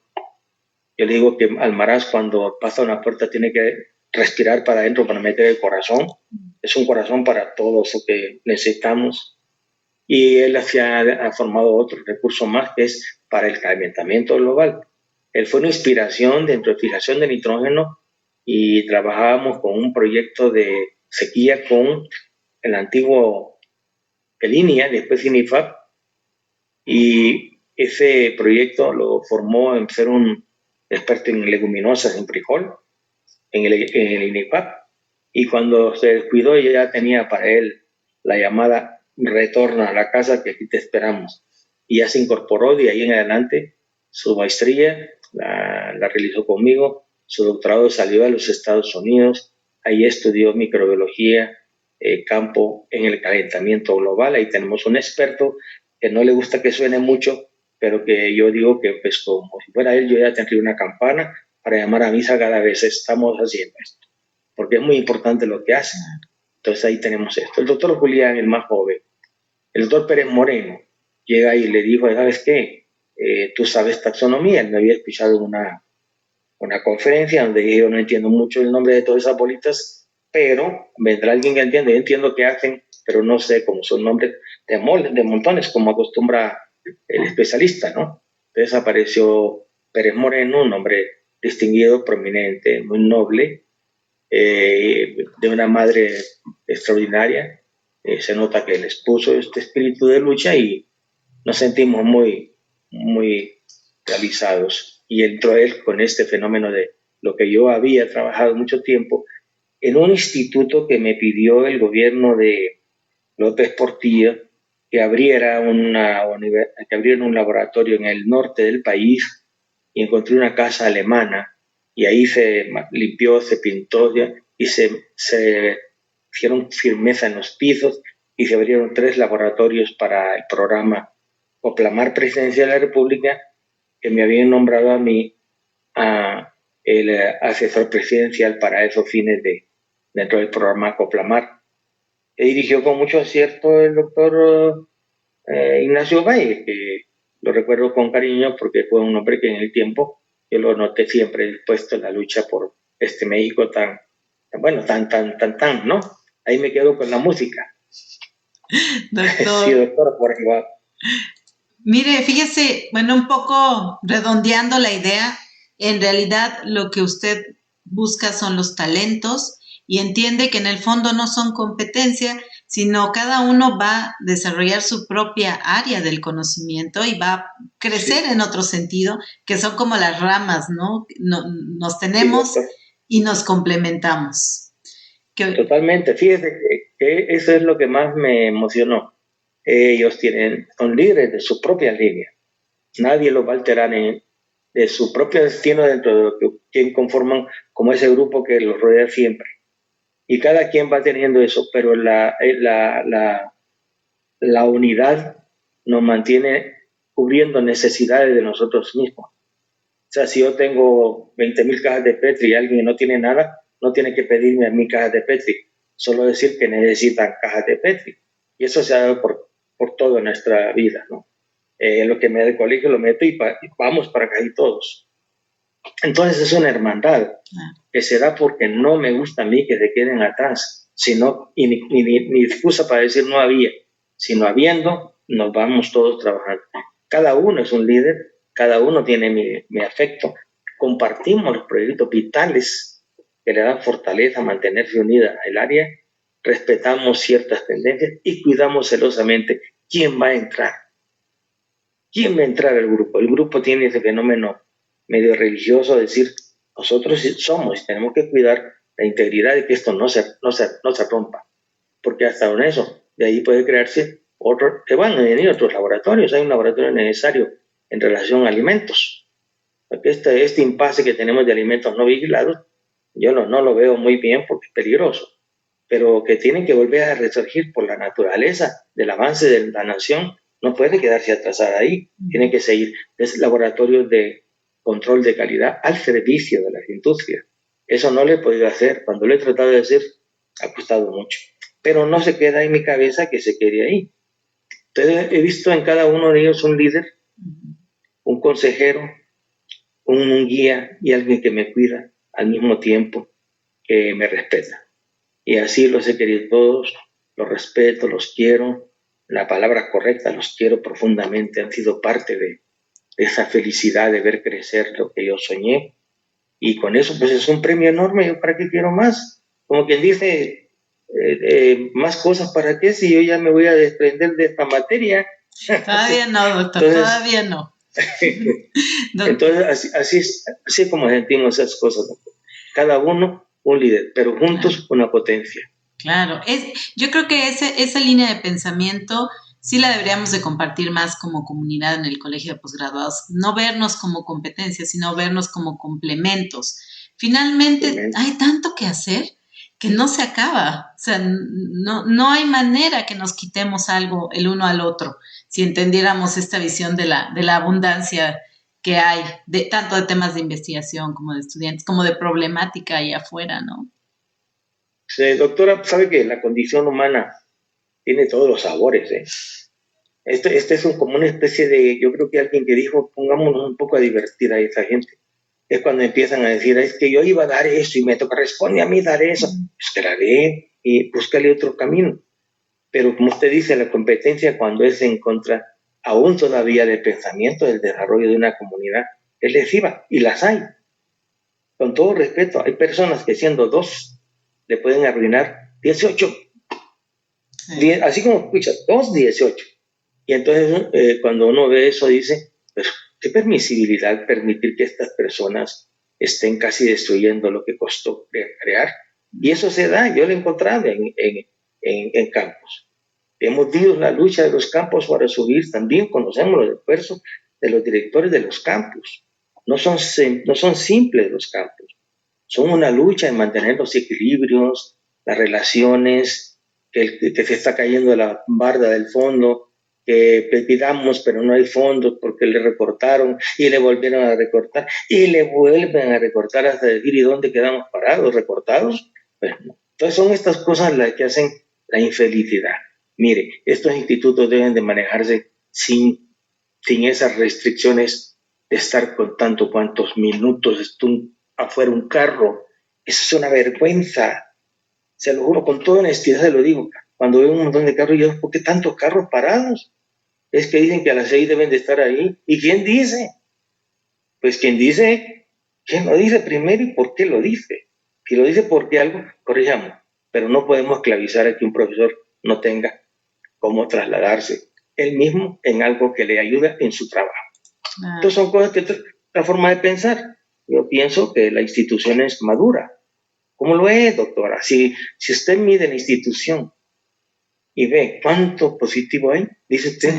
Yo le digo que Almaraz, cuando pasa una puerta, tiene que respirar para adentro para meter el corazón. Es un corazón para todo eso que necesitamos. Y él ha formado otro recurso más, que es para el calentamiento global. Él fue una inspiración de eutrofización de nitrógeno y trabajábamos con un proyecto de sequía con el antiguo INIA, después INIFAP, y ese proyecto lo formó en ser un experto en leguminosas, en frijol, en el INIFAP, y cuando se descuidó ya tenía para él la llamada retorno a la casa, que aquí te esperamos, y ya se incorporó de ahí en adelante. Su maestría la realizó conmigo, su doctorado salió a los Estados Unidos, ahí estudió microbiología, campo en el calentamiento global. Ahí tenemos un experto que no le gusta que suene mucho, pero que yo digo que pues como si fuera él, yo ya tendría una campana para llamar a misa cada vez estamos haciendo esto, porque es muy importante lo que hacen. Entonces ahí tenemos esto. El doctor Julián, el más joven, el doctor Pérez Moreno, llega y le dijo, ¿sabes qué? Tú sabes taxonomía. Él me había escuchado una conferencia donde yo no entiendo mucho el nombre de todas esas bolitas, pero vendrá alguien que entiende. Yo entiendo qué hacen, pero no sé cómo son nombres de montones, como acostumbra el especialista, ¿no? Entonces apareció Pérez Moreno, un hombre distinguido, prominente, muy noble, de una madre extraordinaria. Se nota que les puso este espíritu de lucha y nos sentimos muy, muy realizados. Y entró él con este fenómeno de lo que yo había trabajado mucho tiempo en un instituto que me pidió el gobierno de López Portillo, que abriera un laboratorio en el norte del país, y encontré una casa alemana y ahí se limpió, se pintó y se hicieron firmeza en los pisos y se abrieron 3 laboratorios para el programa Coplamar Presidencia de la República, que me habían nombrado a mí el asesor presidencial para esos fines dentro del programa Coplamar. Que dirigió con mucho acierto el doctor Ignacio Valle, que lo recuerdo con cariño porque fue un hombre que en el tiempo yo lo noté siempre dispuesto en la lucha por este México tan, ¿no? Ahí me quedo con la música. Doctor. Sí, doctor, por igual. Mire, fíjese, bueno, un poco redondeando la idea, en realidad lo que usted busca son los talentos y entiende que en el fondo no son competencia, sino cada uno va a desarrollar su propia área del conocimiento y va a crecer en otro sentido, que son como las ramas, ¿no? Nos tenemos y nos complementamos. Totalmente, fíjese que eso es lo que más me emocionó. Ellos son líderes de su propia línea. Nadie los va a alterar de su propio destino dentro de lo que quien conforman como ese grupo que los rodea siempre. Y cada quien va teniendo eso, pero la unidad nos mantiene cubriendo necesidades de nosotros mismos. O sea, si yo tengo 20,000 cajas de Petri y alguien no tiene nada, no tiene que pedirme a mí cajas de Petri, solo decir que necesitan cajas de Petri. Y eso se ha dado por toda nuestra vida, ¿no? Lo que me da el colegio lo meto y vamos para acá y todos. Entonces es una hermandad que se da porque no me gusta a mí que se queden atrás, sino, y ni excusa para decir no había, sino habiendo, nos vamos todos trabajando. Cada uno es un líder, cada uno tiene mi afecto, compartimos los proyectos vitales que le dan fortaleza a mantenerse unida el área, respetamos ciertas tendencias y cuidamos celosamente quién va a entrar. ¿Quién va a entrar al grupo? El grupo tiene ese fenómeno medio religioso de decir, nosotros somos y tenemos que cuidar la integridad de que esto no se rompa. Porque hasta con eso, de ahí puede crearse otro, que van a venir otros laboratorios. Hay un laboratorio necesario en relación a alimentos. Porque este impasse que tenemos de alimentos no vigilados, yo no lo veo muy bien porque es peligroso. Pero que tienen que volver a resurgir por la naturaleza del avance de la nación, no puede quedarse atrasada ahí, tiene que seguir. Es laboratorio de control de calidad al servicio de las industrias. Eso no lo he podido hacer, cuando lo he tratado de hacer ha costado mucho, pero no se queda en mi cabeza que se quede ahí. Entonces he visto en cada uno de ellos un líder, un consejero, un guía y alguien que me cuida al mismo tiempo que me respeta. Y así los he querido todos, los respeto, los quiero, la palabra correcta, los quiero profundamente, han sido parte de esa felicidad de ver crecer lo que yo soñé. Y con eso, pues es un premio enorme. ¿Yo para qué quiero más? Como quien dice, más cosas para qué si yo ya me voy a desprender de esta materia. Todavía no, doctor, entonces, todavía no. Entonces, así es como sentimos esas cosas, doctor. Cada uno un líder, pero juntos una potencia. Claro, yo creo que esa línea de pensamiento sí la deberíamos de compartir más como comunidad en el colegio de posgraduados, no vernos como competencias, sino vernos como complementos. Finalmente, hay tanto que hacer que no se acaba, o sea, no hay manera que nos quitemos algo el uno al otro, si entendiéramos esta visión de la abundancia que hay, tanto de temas de investigación como de estudiantes, como de problemática ahí afuera, ¿no? Sí, doctora, sabe que la condición humana tiene todos los sabores, ¿eh? Este es como una especie de, yo creo que alguien que dijo, pongámonos un poco a divertir a esa gente. Es cuando empiezan a decir, es que yo iba a dar eso y me corresponde a mí dar eso. Pues que la dé y búscale otro camino. Pero como usted dice, la competencia cuando es en contra, aún todavía del pensamiento, del desarrollo de una comunidad, es lesiva, y las hay. Con todo respeto, hay personas que siendo 2 le pueden arruinar 18. Sí. Así como escucha, 2, 18. Y entonces cuando uno ve eso dice, pues qué permisibilidad permitir que estas personas estén casi destruyendo lo que costó crear. Y eso se da, yo lo he encontrado en campos. Hemos visto la lucha de los campos para subir, también conocemos los esfuerzos de los directores de los campos. No son simples los campos, son una lucha en mantener los equilibrios, las relaciones, que se está cayendo la barda del fondo, que pidamos pero no hay fondos porque le recortaron y le volvieron a recortar y le vuelven a recortar hasta decir, ¿y dónde quedamos parados? ¿Recortados? Pues no. Entonces son estas cosas las que hacen la infelicidad. Mire, estos institutos deben de manejarse sin esas restricciones de estar con tanto cuantos minutos afuera un carro. Eso es una vergüenza. Se lo juro, con toda honestidad se lo digo. Cuando veo un montón de carros, yo, ¿por qué tantos carros parados? Es que dicen que a las 6 deben de estar ahí. ¿Y quién dice? Pues quien dice, ¿quién lo dice primero y por qué lo dice? Si lo dice porque algo, corrijamos. Pero no podemos esclavizar a que un profesor no tenga cómo trasladarse él mismo en algo que le ayude en su trabajo. Entonces son cosas que la forma de pensar. Yo pienso que la institución es madura. ¿Cómo lo es, doctora? Si usted mide la institución y ve cuánto positivo hay, dice usted,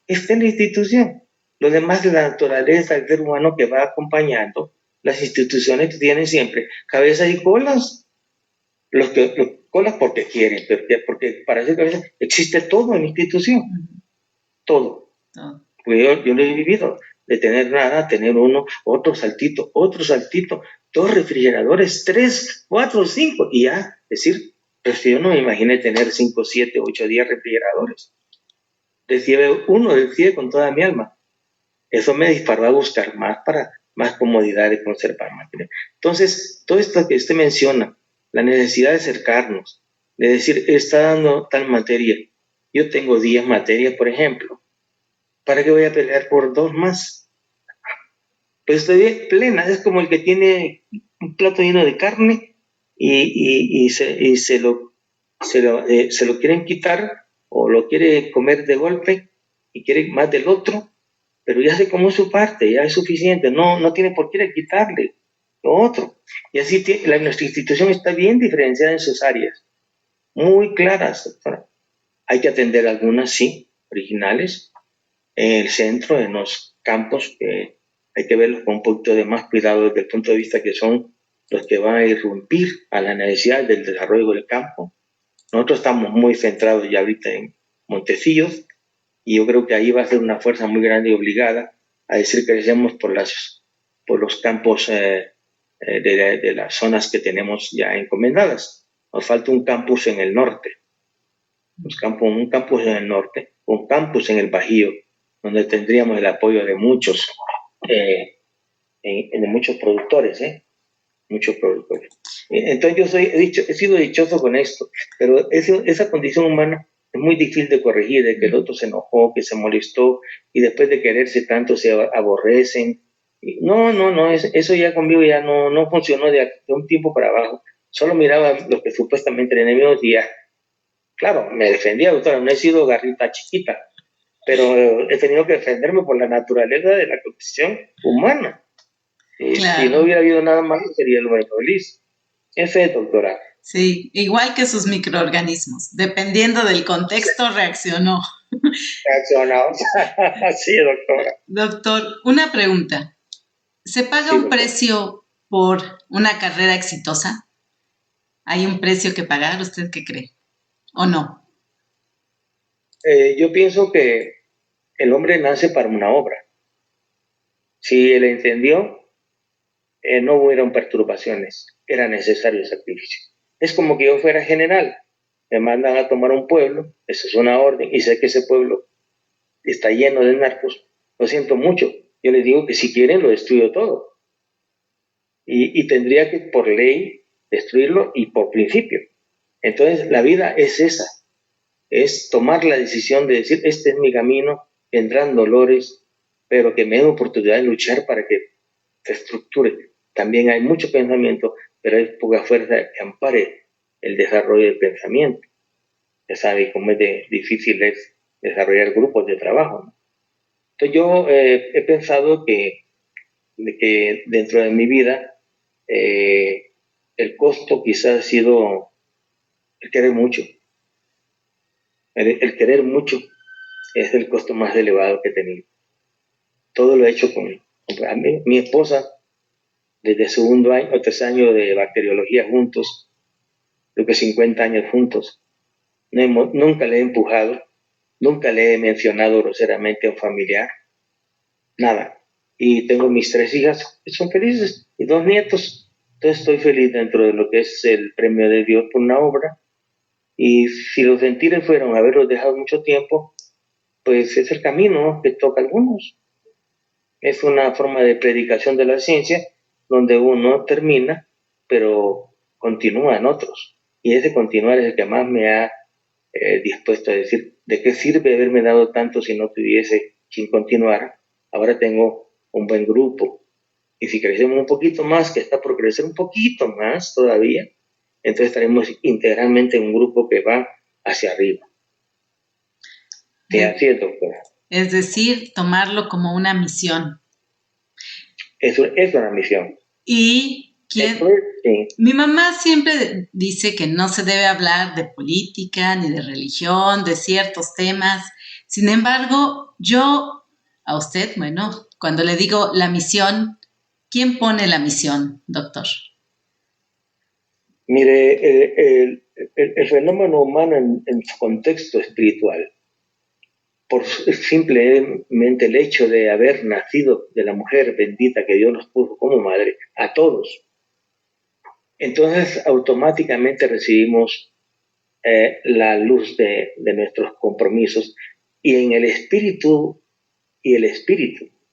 esta es la institución. Lo demás es la naturaleza del ser humano que va acompañando las instituciones que tienen siempre cabezas y colas. Los colas porque quieren, porque para hacer cabeza existe todo en la institución. Todo. Pues yo lo he vivido, de tener nada a tener uno, otro saltito, 2 refrigeradores, 3, 4, 5, y ya, decir, pues yo no me imaginé tener 5, 7, 8, 10 refrigeradores. Decía con toda mi alma. Eso me disparó a buscar más comodidad de conservar material. Entonces, todo esto que usted menciona, la necesidad de acercarnos, de decir, está dando tal materia, yo tengo 10 materias, por ejemplo, ¿para qué voy a pelear por 2 más? Pues estoy plena, es como el que tiene un plato lleno de carne y se lo quieren quitar o lo quiere comer de golpe y quiere más del otro, pero ya se comió su parte, ya es suficiente, no tiene por qué quitarle lo otro. Y así nuestra institución está bien diferenciada en sus áreas, muy claras, doctora. Hay que atender algunas, sí, originales, en el centro, en los campos, hay que verlos con un poquito de más cuidado desde el punto de vista que son los que van a irrumpir a la necesidad del desarrollo del campo. Nosotros estamos muy centrados ya ahorita en Montecillos, y yo creo que ahí va a ser una fuerza muy grande y obligada a decir que crecemos por los campos de las zonas que tenemos ya encomendadas. Nos falta un campus en el norte, un campus en el norte, un campus en el Bajío, donde tendríamos el apoyo de muchos productores, muchos productores. Entonces he sido dichoso con esto, pero esa condición humana es muy difícil de corregir, de que el otro se enojó, que se molestó, y después de quererse tanto se aborrecen. No, eso ya conmigo ya no funcionó de un tiempo para abajo. Solo miraba los que supuestamente eran enemigos y ya. Claro, me defendía, doctora, no he sido garrita chiquita, pero he tenido que defenderme por la naturaleza de la condición humana. Claro. Si no hubiera habido nada malo, sería el hombre feliz. Ese es, doctora. Sí, igual que sus microorganismos. Dependiendo del contexto, reaccionó. Reaccionó. Sí, doctora. Doctor, una pregunta. ¿Se paga un precio por una carrera exitosa? ¿Hay un precio que pagar? ¿Usted qué cree? ¿O no? Yo pienso que el hombre nace para una obra. Si él entendió, no hubieron perturbaciones. Era necesario el sacrificio. Es como que yo fuera general. Me mandan a tomar un pueblo, eso es una orden, y sé que ese pueblo está lleno de narcos. Lo siento mucho. Yo les digo que si quieren lo destruyo todo. Y tendría que, por ley, destruirlo y por principio. Entonces, la vida es esa. Es tomar la decisión de decir, este es mi camino, vendrán dolores, pero que me den oportunidad de luchar para que se estructure. También hay mucho pensamiento, pero hay poca fuerza que ampare el desarrollo del pensamiento. Ya sabe cómo difícil es desarrollar grupos de trabajo, ¿no? Entonces yo he pensado que dentro de mi vida el costo quizás ha sido el querer mucho. El querer mucho es el costo más elevado que he tenido. Todo lo he hecho con mi esposa, desde segundo año o tercer año de bacteriología juntos, creo que 50 años juntos. Nunca le he empujado, nunca le he mencionado groseramente a un familiar, nada. Y tengo mis 3 hijas, que son felices, y 2 nietos. Entonces estoy feliz dentro de lo que es el premio de Dios por una obra. Y si los sentires fueron haberlos dejado mucho tiempo, pues es el camino que toca a algunos. Es una forma de predicación de la ciencia donde uno termina, pero continúa en otros. Y ese continuar es el que más me ha dispuesto a decir, ¿de qué sirve haberme dado tanto si no tuviese quien continuar? Ahora tengo un buen grupo. Y si crecemos un poquito más, que está por crecer un poquito más todavía, entonces estaremos integralmente en un grupo que va hacia arriba. Sí, así es, doctora. Es decir, tomarlo como una misión. Eso es una misión. Y sí. Mi mamá siempre dice que no se debe hablar de política ni de religión, de ciertos temas. Sin embargo, yo a usted, bueno, cuando le digo la misión, ¿quién pone la misión, doctor? Mire, el fenómeno humano en su contexto espiritual, por simplemente el hecho de haber nacido de la mujer bendita que Dios nos puso como madre, a todos, entonces automáticamente recibimos la luz de nuestros compromisos, y en el espíritu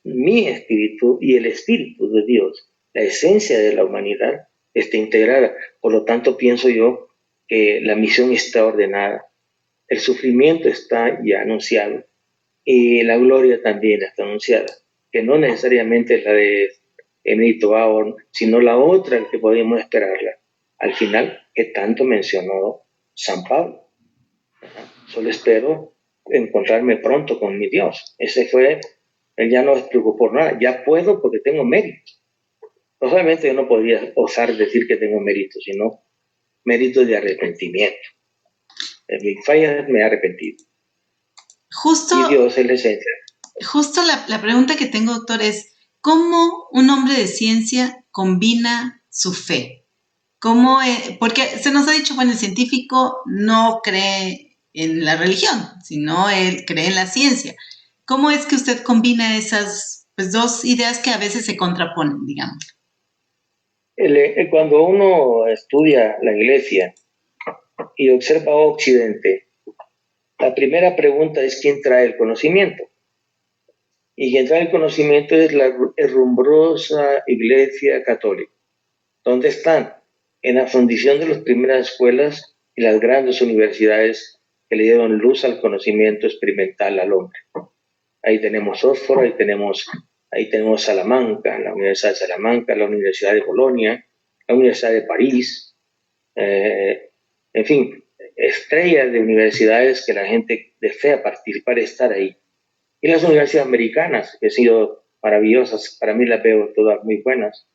mi espíritu y el espíritu de Dios, la esencia de la humanidad está integrada. Por lo tanto, pienso yo que la misión está ordenada, el sufrimiento está ya anunciado y la gloria también está anunciada, que no necesariamente es la de Emilito Bauer, sino la otra que podemos esperarla al final, que tanto mencionó San Pablo. Solo espero encontrarme pronto con mi Dios. Él ya no se preocupó por nada, ya puedo porque tengo méritos. No solamente yo no podría osar decir que tengo méritos, sino méritos de arrepentimiento. En mi falla me he arrepentido. Justo, y Dios es la esencia. Justo la pregunta que tengo, doctor, es ¿cómo un hombre de ciencia combina su fe? Porque se nos ha dicho, bueno, el científico no cree en la religión, sino él cree en la ciencia. ¿Cómo es que usted combina esas pues, dos ideas que a veces se contraponen, digamos? Cuando uno estudia la iglesia y observa Occidente, la primera pregunta es ¿quién trae el conocimiento? Y quien trae el conocimiento es la herrumbrosa Iglesia Católica. ¿Dónde están? En la fundición de las primeras escuelas y las grandes universidades que le dieron luz al conocimiento experimental al hombre. Ahí tenemos Oxford, ahí tenemos Salamanca, la Universidad de Salamanca, la Universidad de Bolonia, la Universidad de París, en fin, estrellas de universidades que la gente desea participar y estar ahí. Y las universidades americanas, que han sido maravillosas, para mí las veo todas muy buenas.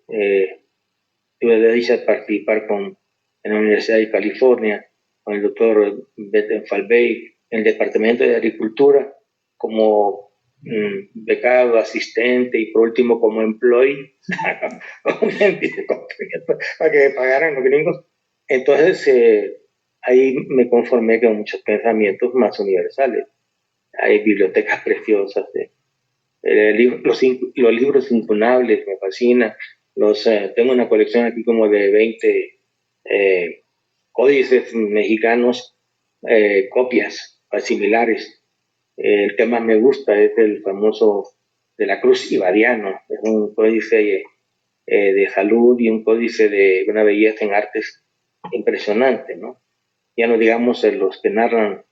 Tuve la dicha de participar en la Universidad de California, con el doctor Beten Falvey, en el Departamento de Agricultura, como becado, asistente y por último como employee, para que me pagaran los gringos. Entonces, ahí me conformé con muchos pensamientos más universales. Hay bibliotecas preciosas, los libros incunables me fascinan. Tengo una colección aquí como de 20 códices mexicanos, copias similares. El que más me gusta es el famoso de la Cruz Ibadiano, es un códice de salud y un códice de una belleza en artes impresionante, ¿no? Ya no digamos los que narran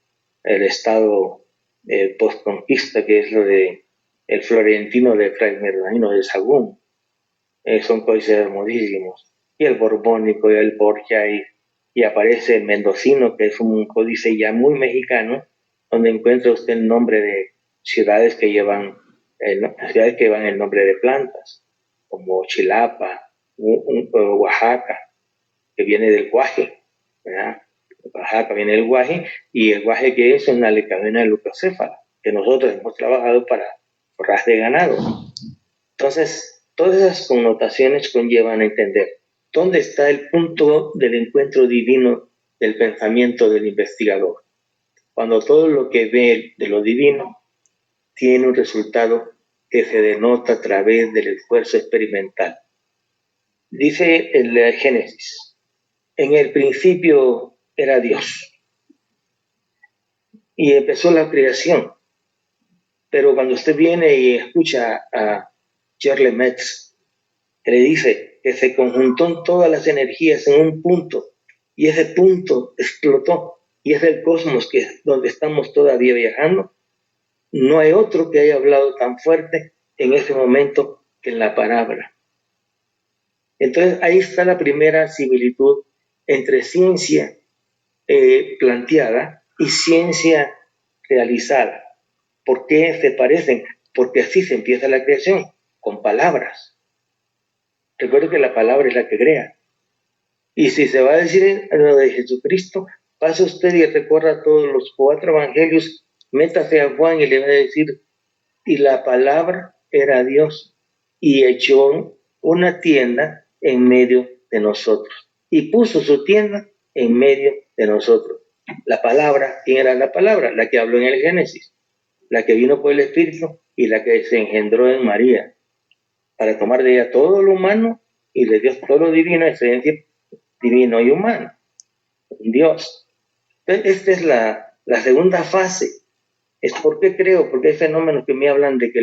el estado postconquista, que es lo de el florentino de Fray Bernardino de Sahagún. Son códices hermosísimos. Y el borbónico y el Borgia, y aparece el mendocino, que es un códice ya muy mexicano, donde encuentra usted el nombre de ciudades que llevan el nombre de plantas, como Chilapa, Oaxaca, que viene del guaje, ¿verdad? Oaxaca viene del guaje, y el guaje que es una lecamina de leucocéfala, que nosotros hemos trabajado para forraje de ganado. Entonces, todas esas connotaciones conllevan a entender dónde está el punto del encuentro divino del pensamiento del investigador. Cuando todo lo que ve de lo divino tiene un resultado que se denota a través del esfuerzo experimental. Dice el Génesis, en el principio era Dios y empezó la creación. Pero cuando usted viene y escucha a Charles Metz, que le dice que se conjuntó todas las energías en un punto y ese punto explotó y es el cosmos que es donde estamos todavía viajando, no hay otro que haya hablado tan fuerte en ese momento que en la palabra. Entonces ahí está la primera similitud entre ciencia planteada y ciencia realizada. ¿Por qué se parecen? Porque así se empieza la creación, con palabras. Recuerdo que la palabra es la que crea. Y si se va a decir lo de Jesucristo, pase usted y recorra todos los 4 evangelios, métase a Juan y le va a decir, y la palabra era Dios, y echó una tienda en medio de nosotros, y puso su tienda en medio de nosotros. La palabra, ¿quién era la palabra? La que habló en el Génesis, la que vino por el Espíritu y la que se engendró en María, para tomar de ella todo lo humano y le dio todo lo divino, excelencia divino y humano, Dios. Entonces, esta es la segunda fase. Es porque creo, porque hay fenómenos que me hablan de que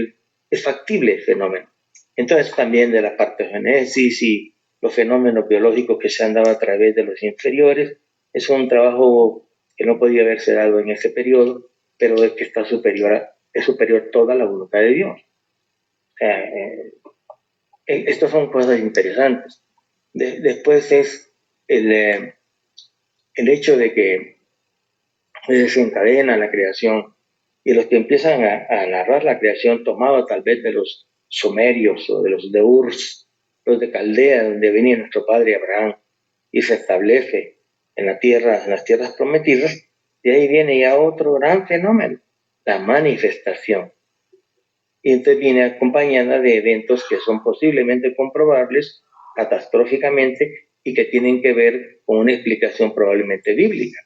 es factible el fenómeno. Entonces también de la partogénesis y los fenómenos biológicos que se han dado a través de los inferiores, es un trabajo que no podía haberse dado en ese periodo, pero es que es superior toda la voluntad de Dios. Estas son cosas interesantes. Después es el hecho de que se desencadena la creación y los que empiezan a narrar la creación tomado tal vez de los sumerios o de los de Urs, los de Caldea, donde venía nuestro padre Abraham y se establece en las tierras prometidas, de ahí viene ya otro gran fenómeno, la manifestación. Y entonces viene acompañada de eventos que son posiblemente comprobables catastróficamente y que tienen que ver con una explicación probablemente bíblica.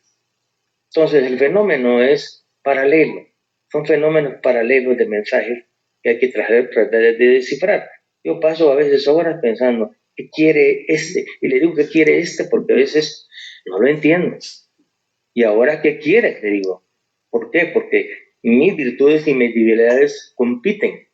Entonces el fenómeno es paralelo, son fenómenos paralelos de mensajes que hay que tratar de descifrar. Yo paso a veces horas pensando, ¿qué quiere este? Y le digo, ¿qué quiere este? Porque a veces no lo entiendo. ¿Y ahora qué quiere? Le digo. ¿Por qué? Porque mis virtudes y mis debilidades compiten.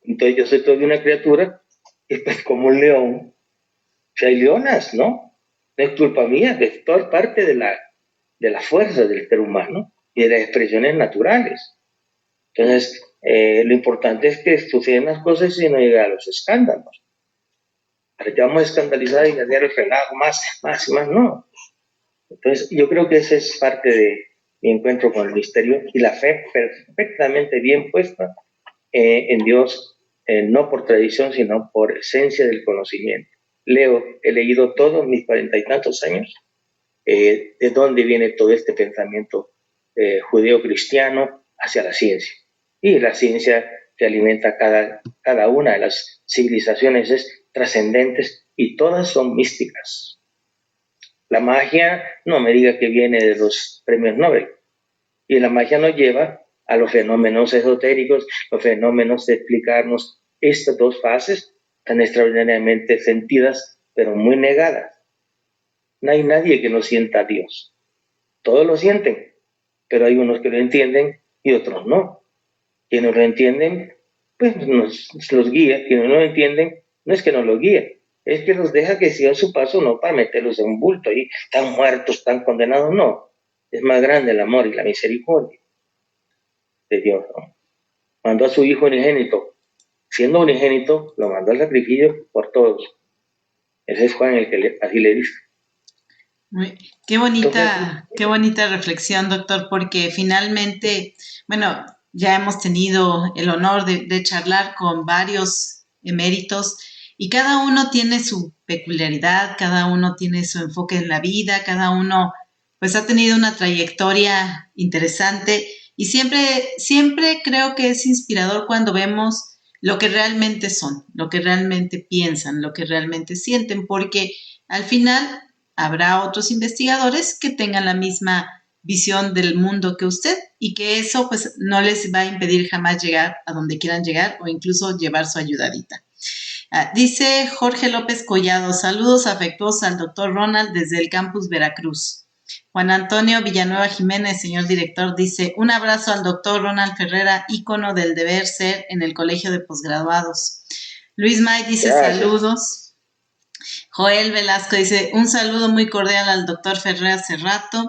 Entonces yo soy toda una criatura y pues como un león. O sea, hay leonas, ¿no? No es culpa mía, es toda parte de la fuerza del ser humano y de las expresiones naturales. Entonces, lo importante es que suceden las cosas y no llegar a los escándalos. Para que vamos a escandalizar y hacer el relajo más y más, no. Entonces, yo creo que esa es parte de mi encuentro con el misterio y la fe perfectamente bien puesta en Dios, no por tradición, sino por esencia del conocimiento. He leído todos mis 40 y tantos años, de dónde viene todo este pensamiento judeo-cristiano hacia la ciencia. Y la ciencia que alimenta cada una de las civilizaciones es trascendentes y todas son místicas. La magia, no me diga que viene de los premios Nobel. Y la magia nos lleva a los fenómenos esotéricos, los fenómenos de explicarnos estas dos fases tan extraordinariamente sentidas, pero muy negadas. No hay nadie que no sienta a Dios. Todos lo sienten, pero hay unos que lo entienden y otros no. Quienes lo entienden, pues nos los guía. Quienes no lo entienden, no es que nos los guíe, es que los deja que sigan su paso, no para meterlos en un bulto ahí, tan muertos, tan condenados, no. Es más grande el amor y la misericordia de Dios, ¿no? Mandó a su Hijo unigénito. Siendo unigénito, lo mandó al sacrificio por todos. Ese es Juan el que así le dice. Qué bonita reflexión, doctor, porque finalmente, bueno, ya hemos tenido el honor de charlar con varios eméritos y cada uno tiene su peculiaridad, cada uno tiene su enfoque en la vida, cada uno pues ha tenido una trayectoria interesante y siempre creo que es inspirador cuando vemos lo que realmente son, lo que realmente piensan, lo que realmente sienten, porque al final habrá otros investigadores que tengan la misma visión del mundo que usted y que eso pues no les va a impedir jamás llegar a donde quieran llegar o incluso llevar su ayudadita. Dice Jorge López Collado, saludos afectuosos al doctor Ronald desde el campus Veracruz. Juan Antonio Villanueva Jiménez, señor director, dice, un abrazo al doctor Ronald Ferrera, ícono del deber ser en el colegio de posgraduados. Luis May dice, gracias. Saludos. Joel Velasco dice, un saludo muy cordial al doctor Ferrera Cerrato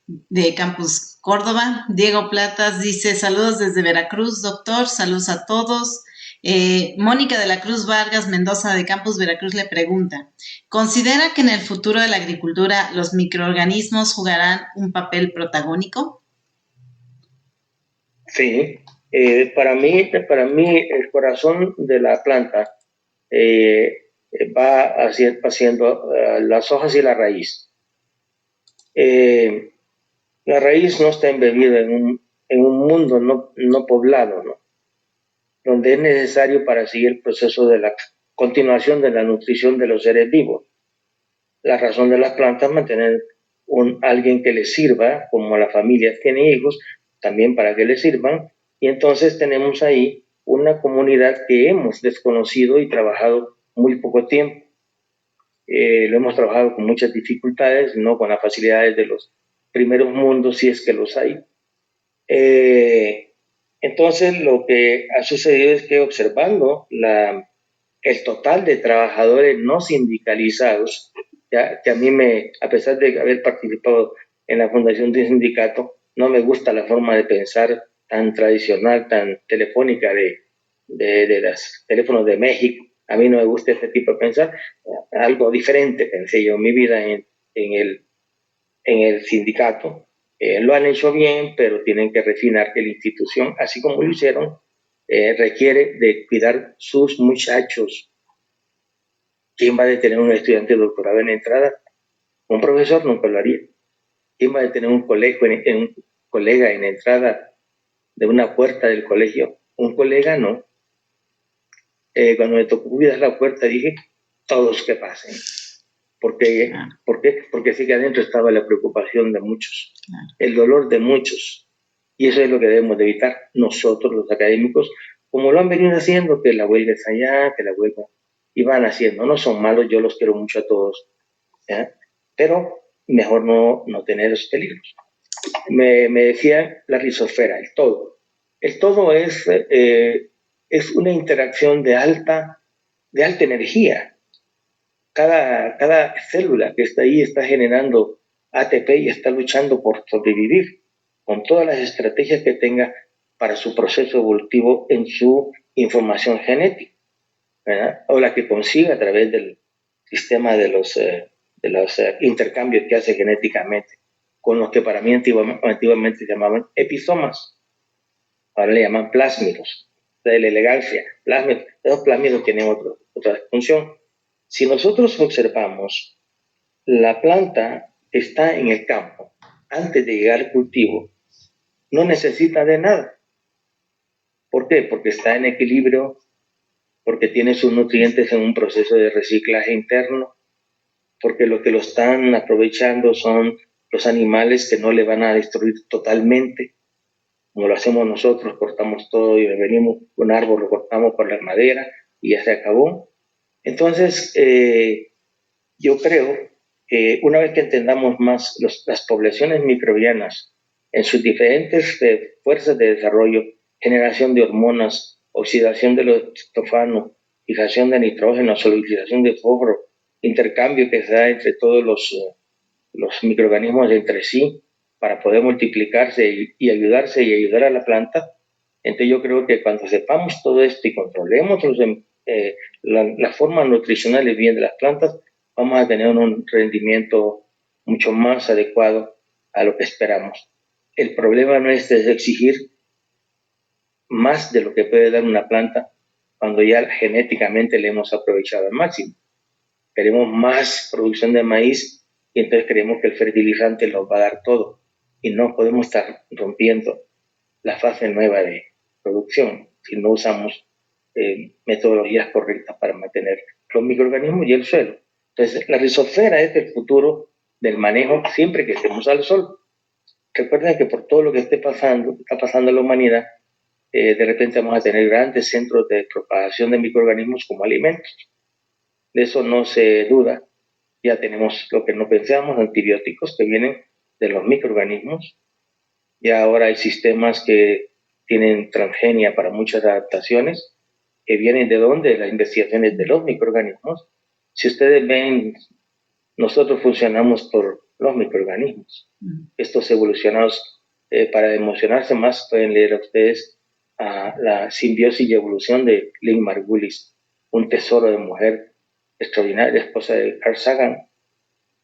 de Campus Córdoba. Diego Platas dice, saludos desde Veracruz, doctor, saludos a todos. Mónica de la Cruz Vargas Mendoza de Campus Veracruz le pregunta, ¿considera que en el futuro de la agricultura los microorganismos jugarán un papel protagónico? Sí, para mí el corazón de la planta va haciendo las hojas y la raíz. La raíz no está embebida en en un mundo no poblado, ¿no? Donde es necesario para seguir el proceso de la continuación de la nutrición de los seres vivos. La razón de las plantas es mantener alguien que les sirva, como la familia tiene hijos, también para que les sirvan, y entonces tenemos ahí una comunidad que hemos desconocido y trabajado muy poco tiempo. Lo hemos trabajado con muchas dificultades, no con las facilidades de los primeros mundos, si es que los hay. Entonces, lo que ha sucedido es que observando el total de trabajadores no sindicalizados, que a mí a pesar de haber participado en la fundación de un sindicato, no me gusta la forma de pensar tan tradicional, tan telefónica de los teléfonos de México. A mí no me gusta este tipo de pensar. Algo diferente pensé yo en mi vida en el sindicato. Lo han hecho bien, pero tienen que refinar que la institución, así como lo hicieron, requiere de cuidar sus muchachos. ¿Quién va a detener a un estudiante de doctorado en la entrada? Un profesor nunca lo haría. ¿Quién va a detener un colega en la entrada de una puerta del colegio? Un colega no. Cuando me tocó cuidar la puerta dije, todos que pasen. ¿Por qué? Porque sí que adentro estaba la preocupación de muchos, el dolor de muchos. Y eso es lo que debemos de evitar nosotros, los académicos, como lo han venido haciendo, que la huelga es allá, que la huelga... Y van haciendo, no son malos, yo los quiero mucho a todos, ¿ya? Pero mejor no tener esos peligros. Me decía la rizosfera, el todo. El todo es una interacción de alta energía. Cada célula que está ahí está generando ATP y está luchando por sobrevivir con todas las estrategias que tenga para su proceso evolutivo en su información genética, ¿verdad? O la que consiga a través del sistema de los intercambios que hace genéticamente, con los que para mí antiguamente se llamaban episomas, ahora le llaman plásmidos, de la elegancia, plásmidos. Esos plásmidos tienen otra función. Si nosotros observamos, la planta está en el campo antes de llegar al cultivo, no necesita de nada. ¿Por qué? Porque está en equilibrio, porque tiene sus nutrientes en un proceso de reciclaje interno, porque lo que lo están aprovechando son los animales que no le van a destruir totalmente, como lo hacemos nosotros, cortamos todo y venimos un árbol, lo cortamos por la madera y ya se acabó. Entonces, yo creo que una vez que entendamos más las poblaciones microbianas en sus diferentes fuerzas de desarrollo, generación de hormonas, oxidación de los triptófanos, fijación de nitrógeno, solidificación de fósforo, intercambio que se da entre todos los microorganismos entre sí para poder multiplicarse y ayudarse y ayudar a la planta. Entonces yo creo que cuando sepamos todo esto y controlemos la forma nutricional y bien de las plantas, vamos a tener un rendimiento mucho más adecuado a lo que esperamos. El problema no es exigir más de lo que puede dar una planta cuando ya genéticamente le hemos aprovechado al máximo. Queremos más producción de maíz y entonces creemos que el fertilizante nos va a dar todo y no podemos estar rompiendo la fase nueva de producción si no usamos metodologías correctas para mantener los microorganismos y el suelo. Entonces, la rizosfera es el futuro del manejo siempre que estemos al sol. Recuerden que por todo lo que está pasando en la humanidad, de repente vamos a tener grandes centros de propagación de microorganismos como alimentos. De eso no se duda. Ya tenemos lo que no pensábamos, antibióticos que vienen de los microorganismos. Ya ahora hay sistemas que tienen transgenia para muchas adaptaciones, que vienen de dónde, las investigaciones de los microorganismos. Si ustedes ven, nosotros funcionamos por los microorganismos. Estos evolucionados, para emocionarse más, pueden leer a ustedes la simbiosis y evolución de Lynn Margulis, un tesoro de mujer extraordinaria, esposa de Carl Sagan,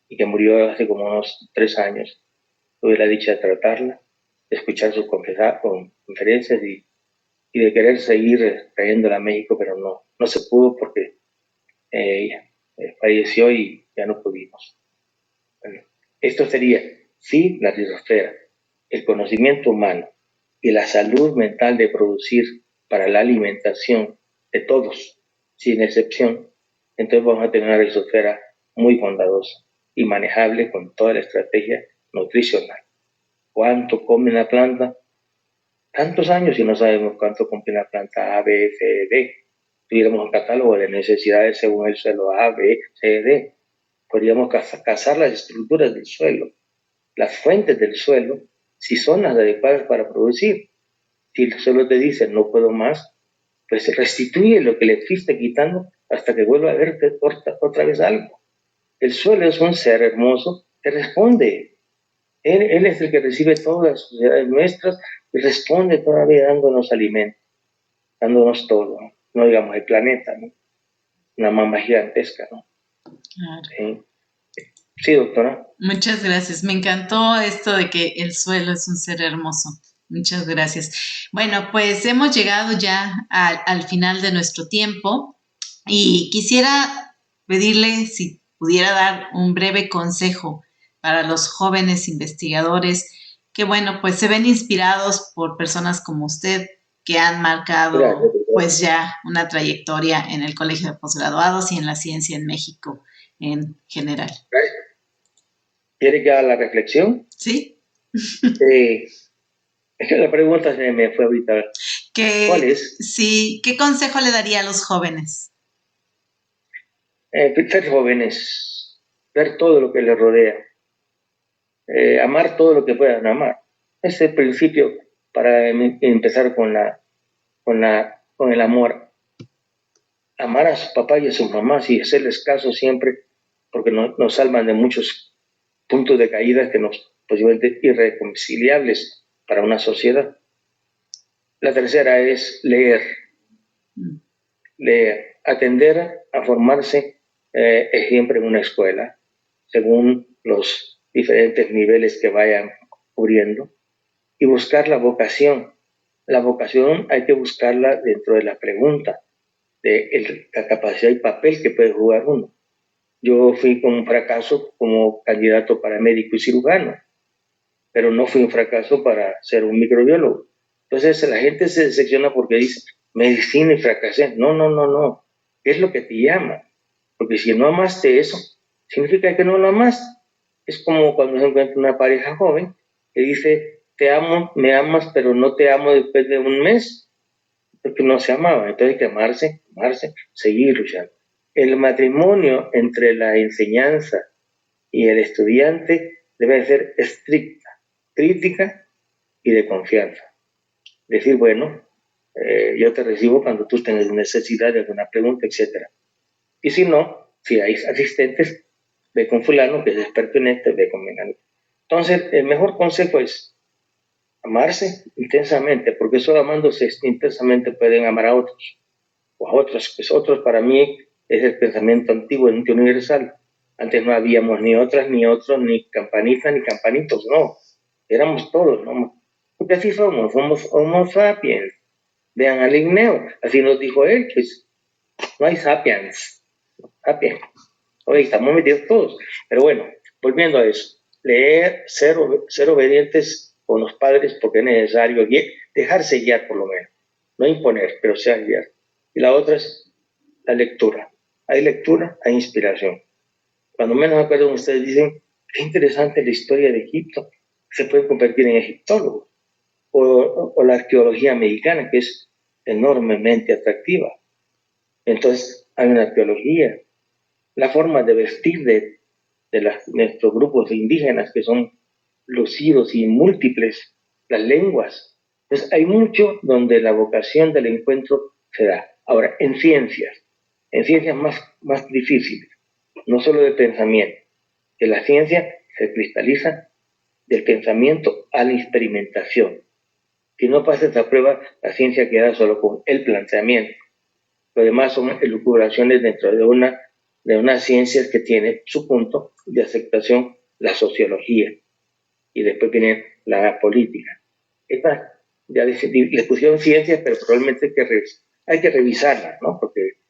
y que murió hace como unos 3 años. Tuve la dicha de tratarla, de escuchar sus conferencias y de querer seguir trayéndola a México, pero no se pudo porque ella falleció y ya no pudimos. Bueno, esto sería, sí, la rizosfera, el conocimiento humano y la salud mental de producir para la alimentación de todos, sin excepción, entonces vamos a tener una rizosfera muy bondadosa y manejable con toda la estrategia nutricional. ¿Cuánto come la planta? Tantos años y no sabemos cuánto come la planta A, B, C, D. Tuviéramos un catálogo de necesidades según el suelo A, B, C, D. Podríamos cazar las estructuras del suelo, las fuentes del suelo, si son las adecuadas para producir. Si el suelo te dice no puedo más, pues restituye lo que le fuiste quitando hasta que vuelva a verte otra vez algo. El suelo es un ser hermoso que responde. Él es el que recibe todas las sociedades nuestras y responde todavía dándonos alimento, dándonos todo, no digamos el planeta, ¿no? Una mamá gigantesca, ¿no? Claro. Sí, doctora. Muchas gracias. Me encantó esto de que el suelo es un ser hermoso. Muchas gracias. Bueno, pues hemos llegado ya al final de nuestro tiempo y quisiera pedirle si pudiera dar un breve consejo para los jóvenes investigadores que, bueno, pues se ven inspirados por personas como usted que han marcado pues ya una trayectoria en el Colegio de Posgraduados y en la ciencia en México en general. ¿Quiere que haga la reflexión? Sí. Es que la pregunta se me fue ahorita. ¿Cuál es? Sí, ¿qué consejo le daría a los jóvenes? Ser jóvenes, ver todo lo que les rodea, amar todo lo que puedan amar. Ese es el principio para empezar con el amor. Amar a sus papás y a sus mamás y hacerles caso siempre, porque nos salvan de muchos puntos de caída que nos posiblemente irreconciliables para una sociedad. La tercera es leer, atender a formarse siempre en una escuela, según los diferentes niveles que vayan cubriendo, y buscar la vocación. La vocación hay que buscarla dentro de la pregunta, de la capacidad y papel que puede jugar uno. Yo fui con un fracaso como candidato para médico y cirujano, pero no fui un fracaso para ser un microbiólogo. Entonces la gente se decepciona porque dice, medicina y fracasé. No. ¿Qué es lo que te llama? Porque si no amaste eso, significa que no lo amaste. Es como cuando se encuentra una pareja joven que dice, te amo, me amas, pero no te amo después de un mes, porque no se amaba. Entonces hay que amarse, seguir luchando. El matrimonio entre la enseñanza y el estudiante debe ser estricta, crítica y de confianza. Decir, bueno, yo te recibo cuando tú tengas necesidad de alguna pregunta, etc. Y si no, si hay asistentes, ve con fulano que es experto en esto, ve con menano. Entonces, el mejor consejo es amarse intensamente, porque solo amándose intensamente pueden amar a otros, o a otros. Pues otros para mí es el pensamiento antiguo, universal. Antes no habíamos ni otras, ni otros, ni campanitas, ni campanitos, no. Éramos todos, ¿no? Porque así somos homo sapiens. Vean a Linneo, así nos dijo él, pues no hay sapiens. Hoy estamos metidos todos. Pero bueno, volviendo a eso, leer, ser obedientes con los padres porque es necesario dejarse guiar por lo menos. No imponer, pero ser guiar. Y la otra es la lectura. Hay lectura, hay inspiración. Cuando menos acuerdo, ustedes dicen, qué interesante la historia de Egipto. Se puede convertir en egiptólogo. O la arqueología mexicana, que es enormemente atractiva. Entonces, hay una arqueología. La forma de vestir de nuestros grupos indígenas, que son lucidos y múltiples, las lenguas. Entonces, hay mucho donde la vocación del encuentro se da. Ahora, en ciencias más difíciles, no solo de pensamiento, que la ciencia se cristaliza del pensamiento a la experimentación. Si no pasa esa prueba, la ciencia queda solo con el planteamiento. Lo demás son elucubraciones dentro de una ciencia que tiene su punto de aceptación, la sociología, y después viene la política. Esta ya le pusieron ciencias, pero probablemente hay que revisarla, ¿no? Porque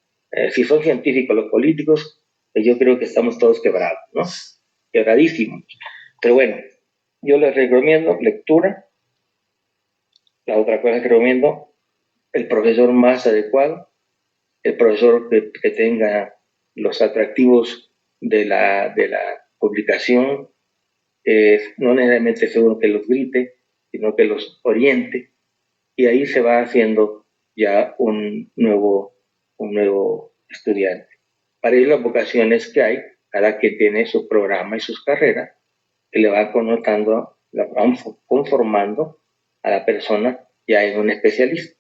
si son científicos los políticos, pues yo creo que estamos todos quebrados, ¿no? Quebradísimos. Pero bueno, yo les recomiendo lectura, La otra cosa que recomiendo, el profesor más adecuado, el profesor que tenga los atractivos de la publicación, no necesariamente es uno que los grite, sino que los oriente, y ahí se va haciendo ya un nuevo estudiante. Para ello las vocaciones que hay, cada quien tiene su programa y sus carreras, que le va connotando, la van conformando a la persona ya en un especialista.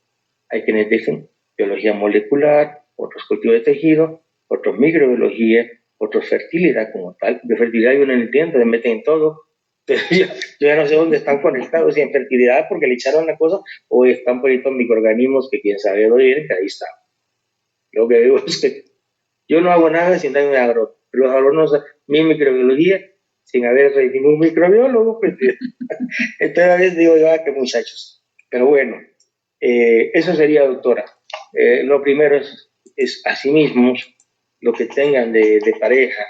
Hay quienes dicen biología molecular, otros cultivos de tejido, otros microbiología, otros fertilidad como tal. De fertilidad yo no entiendo, se meten en todo. Pero yo ya no sé dónde están conectados, si en fertilidad porque le echaron la cosa o están por ahí con microorganismos que quién sabe dónde vienen, que ahí está. Lo que digo es que yo no hago nada sin darme un agrónomo. Los agrónomos, mi microbiología, sin haber ningún microbiólogo, pues, entonces a veces digo yo, que muchachos. Pero bueno, eso sería, doctora. Lo primero es a sí mismos, lo que tengan de pareja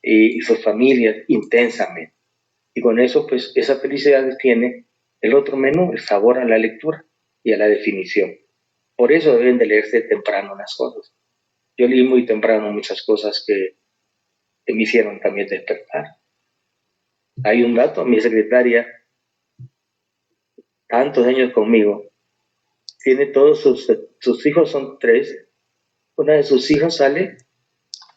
y sus familias intensamente. Y con eso, pues, esa felicidad tiene el otro menú, el sabor a la lectura y a la definición. Por eso deben de leerse temprano las cosas. Yo leí muy temprano muchas cosas que me hicieron también despertar. Hay un dato, mi secretaria, tantos años conmigo, tiene todos sus hijos, son 3. Una de sus hijas sale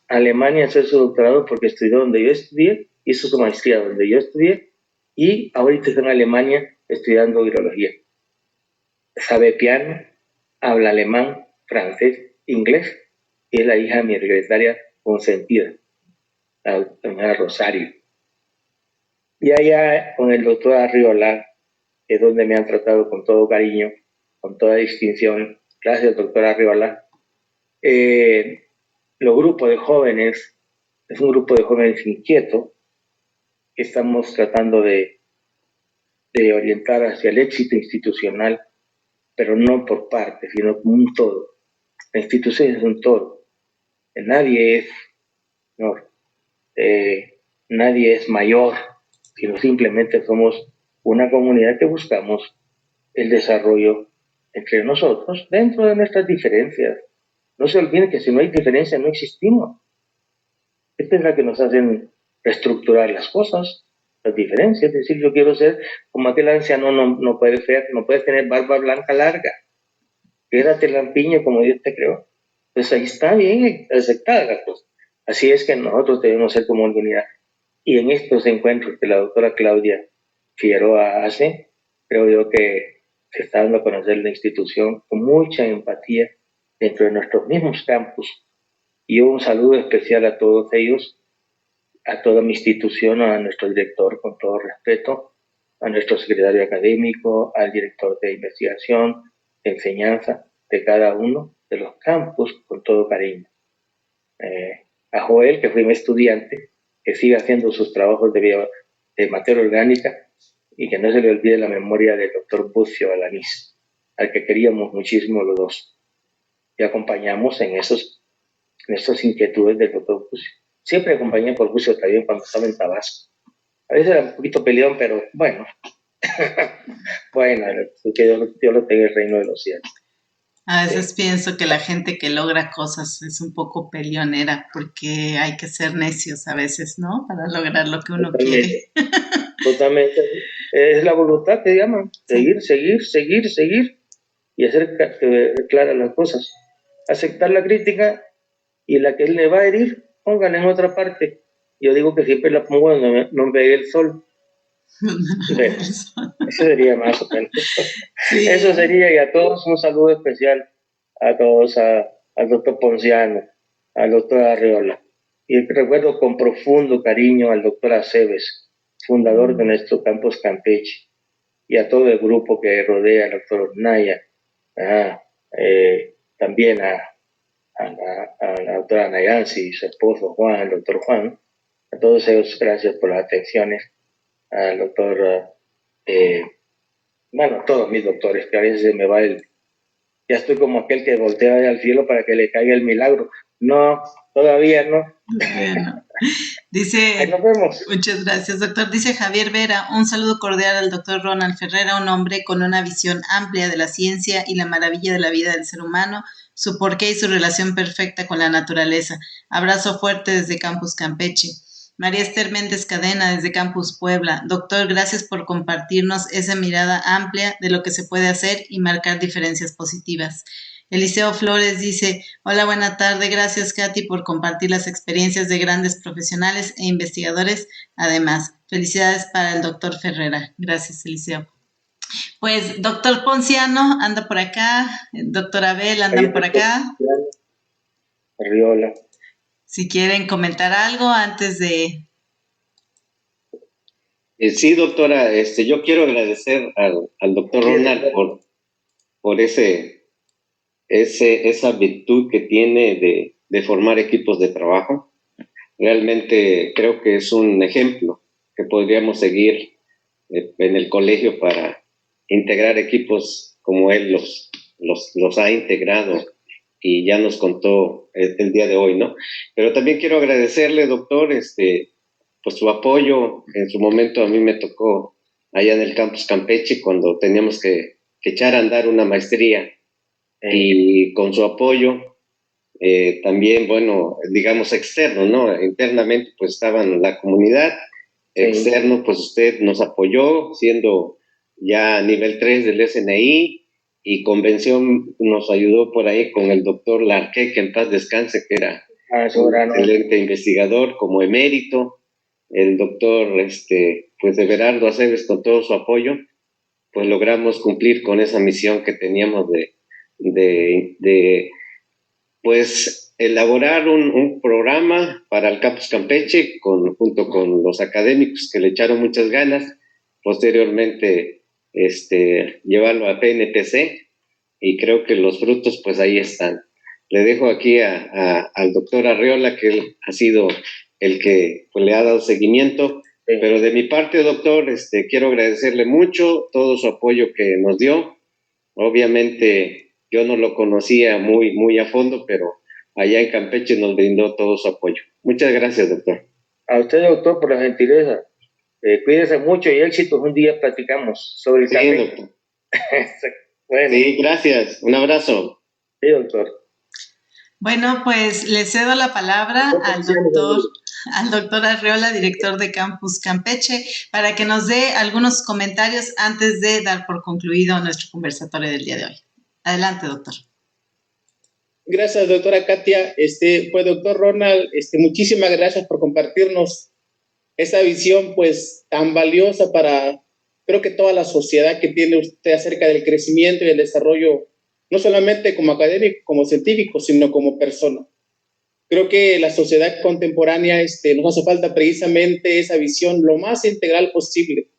a Alemania a hacer su doctorado porque estudió donde yo estudié, hizo su maestría donde yo estudié y ahorita está en Alemania estudiando virología. Sabe piano, habla alemán, francés, inglés y es la hija de mi secretaria consentida, la doctora Rosario. Y allá con el doctor Arriola, que es donde me han tratado con todo cariño, con toda distinción. Gracias, doctor Arriola. Los grupos de jóvenes, es un grupo de jóvenes inquietos que estamos tratando de orientar hacia el éxito institucional, pero no por partes, sino como un todo. La institución es un todo. Nadie es menor, nadie es mayor, sino simplemente somos una comunidad que buscamos el desarrollo entre nosotros dentro de nuestras diferencias. No se olviden que si no hay diferencia no existimos. Esta es la que nos hacen reestructurar las cosas, las diferencias. Es decir, yo quiero ser como aquel anciano, no puedes tener barba blanca larga. Quédate lampiño como Dios te creó. Pues ahí está bien aceptada la cosa. Así es que nosotros debemos ser como comunidad. Y en estos encuentros que la doctora Claudia Figueroa hace, creo yo que se está dando a conocer la institución con mucha empatía dentro de nuestros mismos campus. Y un saludo especial a todos ellos, a toda mi institución, a nuestro director, con todo respeto, a nuestro secretario académico, al director de investigación, de enseñanza de cada uno de los campus, con todo cariño. A Joel, que fue mi estudiante, que siga haciendo sus trabajos de materia orgánica y que no se le olvide la memoria del doctor Bucio Alanís, al que queríamos muchísimo los dos. Y acompañamos en estas inquietudes del doctor Bucio. Siempre acompañé por Bucio también cuando estaba en Tabasco. A veces era un poquito peleón, pero bueno. Bueno, que Dios lo tenga el reino de los cielos. A veces pienso que la gente que logra cosas es un poco peleonera porque hay que ser necios a veces, ¿no? Para lograr lo que uno quiere. Totalmente. Es la voluntad que llaman. Seguir, sí. seguir y hacer claras las cosas. Aceptar la crítica y la que él le va a herir, póngala en otra parte. Yo digo que siempre la pongo donde no me pegue el sol. Bueno, eso sería más o menos. Sí. Eso sería, y a todos un saludo especial, a todos, al doctor Ponciano, al doctor Arreola. Y recuerdo con profundo cariño al doctor Aceves, fundador de nuestro campus Campeche, y a todo el grupo que rodea al doctor Naya, también a la doctora Nayansi y su esposo Juan, el doctor Juan. A todos ellos, gracias por las atenciones. Al doctor, bueno, todos mis doctores, que a veces se me va ya estoy como aquel que voltea al cielo para que le caiga el milagro. No, todavía no. Bueno, Dice, ahí nos vemos. muchas gracias, doctor. Dice Javier Vera, un saludo cordial al doctor Ronald Ferrera, un hombre con una visión amplia de la ciencia y la maravilla de la vida del ser humano, su porqué y su relación perfecta con la naturaleza. Abrazo fuerte desde Campus Campeche. María Esther Méndez Cadena, desde Campus Puebla. Doctor, gracias por compartirnos esa mirada amplia de lo que se puede hacer y marcar diferencias positivas. Eliseo Flores dice, hola, buena tarde, gracias Katy por compartir las experiencias de grandes profesionales e investigadores. Además, felicidades para el doctor Ferrera. Gracias, Eliseo. Pues, doctor Ponciano anda por acá, doctor Abel andan por acá. Arriola. Si quieren comentar algo antes de... Sí, doctora, yo quiero agradecer al doctor Ronald por esa virtud que tiene de formar equipos de trabajo. Realmente creo que es un ejemplo que podríamos seguir en el colegio para integrar equipos como él los ha integrado y ya nos contó el día de hoy, ¿no? Pero también quiero agradecerle, doctor, pues su apoyo. En su momento a mí me tocó allá en el Campus Campeche cuando teníamos que echar a andar una maestría y con su apoyo también, bueno, digamos externo, ¿no? Internamente pues estaban la comunidad, externo pues usted nos apoyó siendo ya nivel 3 del SNI y convención nos ayudó por ahí con el doctor Larqué, que en paz descanse, que era un excelente investigador como emérito, el doctor pues Everardo Aceves con todo su apoyo, pues logramos cumplir con esa misión que teníamos de pues elaborar un programa para el Campus Campeche junto con los académicos que le echaron muchas ganas, posteriormente llevarlo a PNPC y creo que los frutos pues ahí están. Le dejo aquí al doctor Arriola, que él ha sido el que pues, le ha dado seguimiento, pero de mi parte, doctor, quiero agradecerle mucho todo su apoyo que nos dio. Obviamente yo no lo conocía muy a fondo, pero allá en Campeche nos brindó todo su apoyo. Muchas gracias, doctor. A usted, doctor, por la gentileza. Cuídese mucho y éxitos. Un día platicamos sobre el café. Doctor. Bueno. Sí, gracias. Un abrazo. Sí, doctor. Bueno, pues le cedo la palabra al doctor Arriola, director de Campus Campeche, para que nos dé algunos comentarios antes de dar por concluido nuestro conversatorio del día de hoy. Adelante, doctor. Gracias, doctora Katia. Pues, doctor Ronald, muchísimas gracias por compartirnos esa visión, pues, tan valiosa para, creo que toda la sociedad que tiene usted acerca del crecimiento y el desarrollo, no solamente como académico, como científico, sino como persona. Creo que la sociedad contemporánea nos hace falta precisamente esa visión lo más integral posible,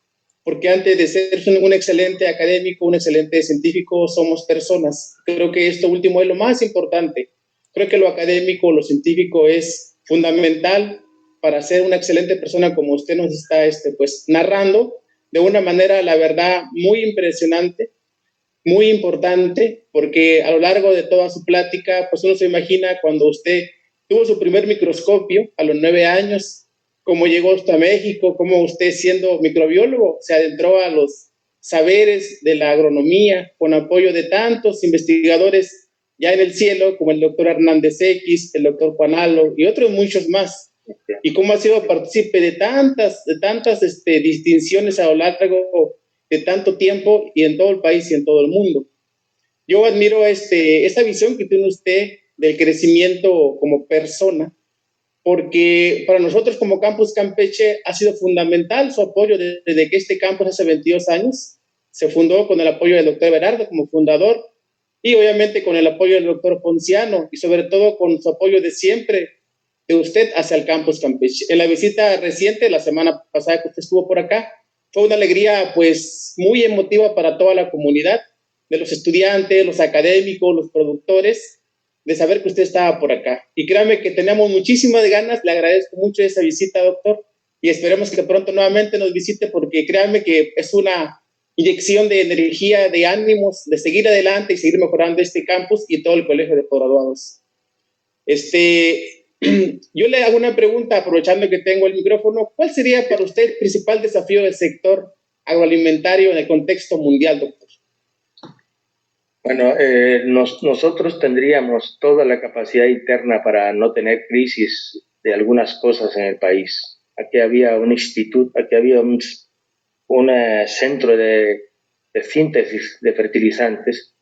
porque antes de ser un excelente académico, un excelente científico, somos personas. Creo que esto último es lo más importante. Creo que lo académico, lo científico es fundamental para ser una excelente persona como usted nos está pues, narrando de una manera, la verdad, muy impresionante, muy importante, porque a lo largo de toda su plática, pues uno se imagina cuando usted tuvo su primer microscopio a los 9 años, cómo llegó hasta México, cómo usted siendo microbiólogo se adentró a los saberes de la agronomía con apoyo de tantos investigadores ya en el cielo, como el doctor Hernández X, el doctor Juanalo y otros muchos más. Y cómo ha sido partícipe de tantas distinciones a lo largo de tanto tiempo y en todo el país y en todo el mundo. Yo admiro esta visión que tiene usted del crecimiento como persona, porque para nosotros como Campus Campeche ha sido fundamental su apoyo desde que este campus hace 22 años se fundó con el apoyo del doctor Everardo como fundador y obviamente con el apoyo del doctor Ponciano y sobre todo con su apoyo de siempre de usted hacia el Campus Campeche. En la visita reciente, la semana pasada que usted estuvo por acá, fue una alegría pues muy emotiva para toda la comunidad, de los estudiantes, los académicos, los productores, de saber que usted estaba por acá. Y créame que tenemos muchísimas ganas, le agradezco mucho esa visita, doctor, y esperemos que pronto nuevamente nos visite porque créame que es una inyección de energía, de ánimos, de seguir adelante y seguir mejorando este campus y todo el colegio de posgraduados. yo le hago una pregunta, aprovechando que tengo el micrófono. ¿Cuál sería para usted el principal desafío del sector agroalimentario en el contexto mundial, doctor? Bueno, nosotros tendríamos toda la capacidad interna para no tener crisis de algunas cosas en el país. Aquí había un instituto, aquí había un centro de síntesis de fertilizantes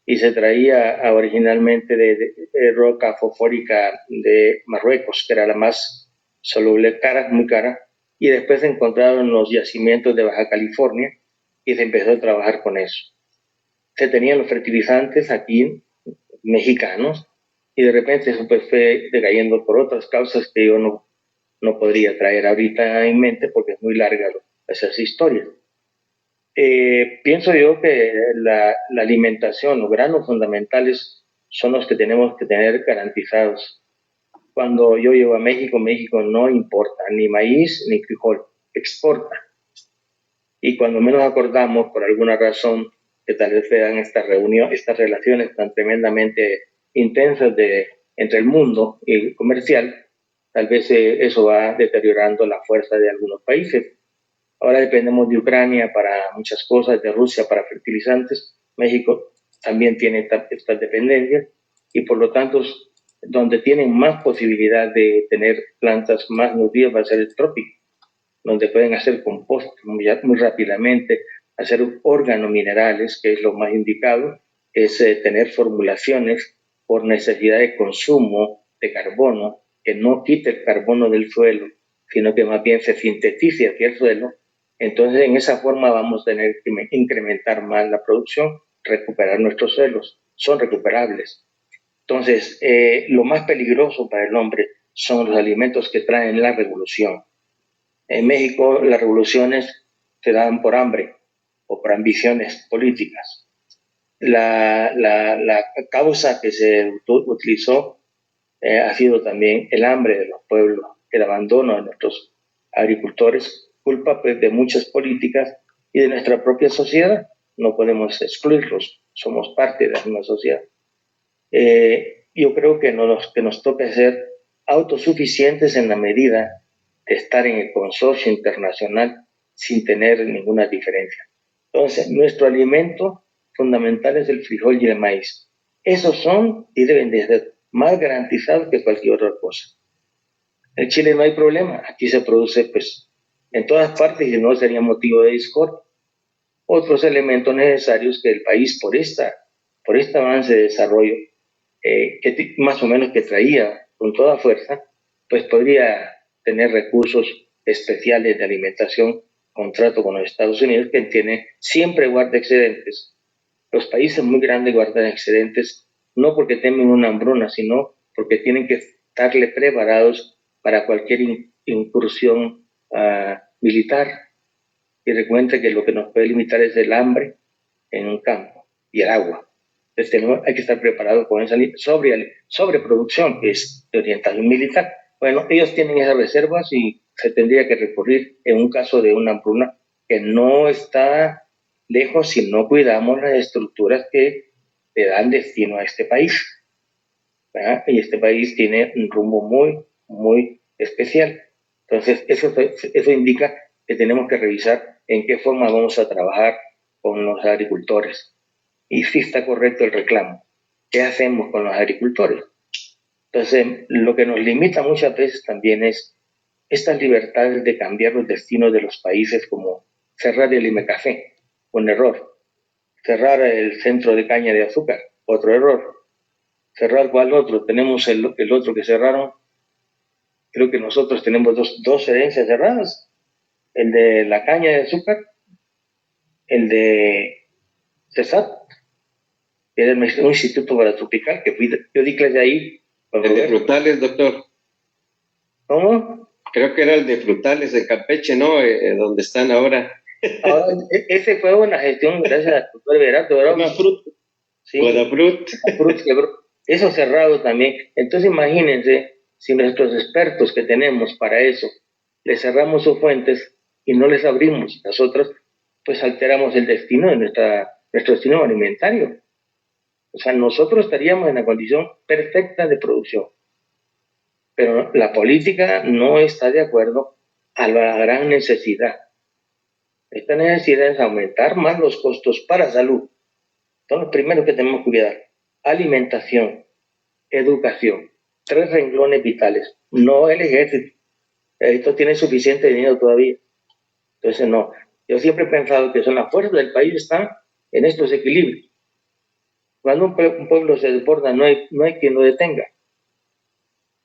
y se traía originalmente de roca fosfórica de Marruecos, que era la más soluble, cara, muy cara, y después se encontraron los yacimientos de Baja California y se empezó a trabajar con eso. Se tenían los fertilizantes aquí mexicanos y de repente eso pues fue decayendo por otras causas que yo no podría traer ahorita en mente porque es muy larga esas historias. Pienso yo que la alimentación, los granos fundamentales son los que tenemos que tener garantizados. Cuando yo llego a México, México no importa ni maíz ni frijol, exporta. Y cuando menos acordamos, por alguna razón, que tal vez se dan estas relaciones tan tremendamente intensas entre el mundo y el comercial, tal vez eso va deteriorando la fuerza de algunos países. Ahora dependemos de Ucrania para muchas cosas, de Rusia para fertilizantes. México también tiene estas dependencias y por lo tanto donde tienen más posibilidad de tener plantas más nutridas va a ser el trópico, donde pueden hacer compost muy rápidamente, hacer organominerales, que es lo más indicado, es tener formulaciones por necesidad de consumo de carbono, que no quite el carbono del suelo, sino que más bien se sintetice hacia el suelo. Entonces, en esa forma vamos a tener que incrementar más la producción, recuperar nuestros suelos, son recuperables. Entonces, lo más peligroso para el hombre son los alimentos que traen la revolución. En México las revoluciones se dan por hambre o por ambiciones políticas. La causa que se utilizó ha sido también el hambre de los pueblos, el abandono de nuestros agricultores, culpa pues, de muchas políticas y de nuestra propia sociedad. No podemos excluirlos, somos parte de la misma sociedad. Yo creo que nos toca ser autosuficientes en la medida de estar en el consorcio internacional sin tener ninguna diferencia. Entonces, nuestro alimento fundamental es el frijol y el maíz. Esos son y deben de ser más garantizados que cualquier otra cosa. En Chile no hay problema, aquí se produce pues en todas partes y no sería motivo de discordia. Otros elementos necesarios que el país por este avance de desarrollo que más o menos que traía con toda fuerza, pues podría tener recursos especiales de alimentación, contrato con los Estados Unidos, que siempre guarda excedentes. Los países muy grandes guardan excedentes, no porque temen una hambruna, sino porque tienen que estarle preparados para cualquier incursión militar. Y recuerden que lo que nos puede limitar es el hambre en un campo y el agua. Entonces hay que estar preparados con esa sobreproducción que es de orientación militar. Bueno, ellos tienen esas reservas y se tendría que recurrir en un caso de una hambruna que no está lejos si no cuidamos las estructuras que le dan destino a este país. ¿Verdad? Y este país tiene un rumbo muy, muy especial. Entonces, eso indica que tenemos que revisar en qué forma vamos a trabajar con los agricultores. Y sí está correcto el reclamo. ¿Qué hacemos con los agricultores? Entonces, lo que nos limita muchas veces también es estas libertades de cambiar los destinos de los países, como cerrar el IMECAFé, un error. Cerrar el centro de caña de azúcar, otro error. Cerrar cuál otro. Tenemos el otro que cerraron. Creo que nosotros tenemos dos herencias cerradas. El de la caña de azúcar, el de CESAT, que era un instituto para tropical, que yo di clase ahí. El de frutales, doctor. ¿Cómo? Creo que era el de frutales de Campeche, ¿no? Donde están ahora. Ahora, ese fue una gestión gracias al doctor Berato, ¿verdad? Sí. Eso cerrado también. Entonces imagínense, si nuestros expertos que tenemos para eso, les cerramos sus fuentes y no les abrimos las otras, pues alteramos el destino de nuestro destino alimentario. O sea, nosotros estaríamos en la condición perfecta de producción. pero la política no está de acuerdo a la gran necesidad. Esta necesidad es aumentar más los costos para salud. Son los primeros que tenemos que cuidar. Alimentación, educación, 3 renglones vitales, no el ejército. Esto tiene suficiente dinero todavía. Entonces, no. Yo siempre he pensado que son las fuerzas del país están en estos equilibrios. Cuando un pueblo se desborda, no hay quien lo detenga.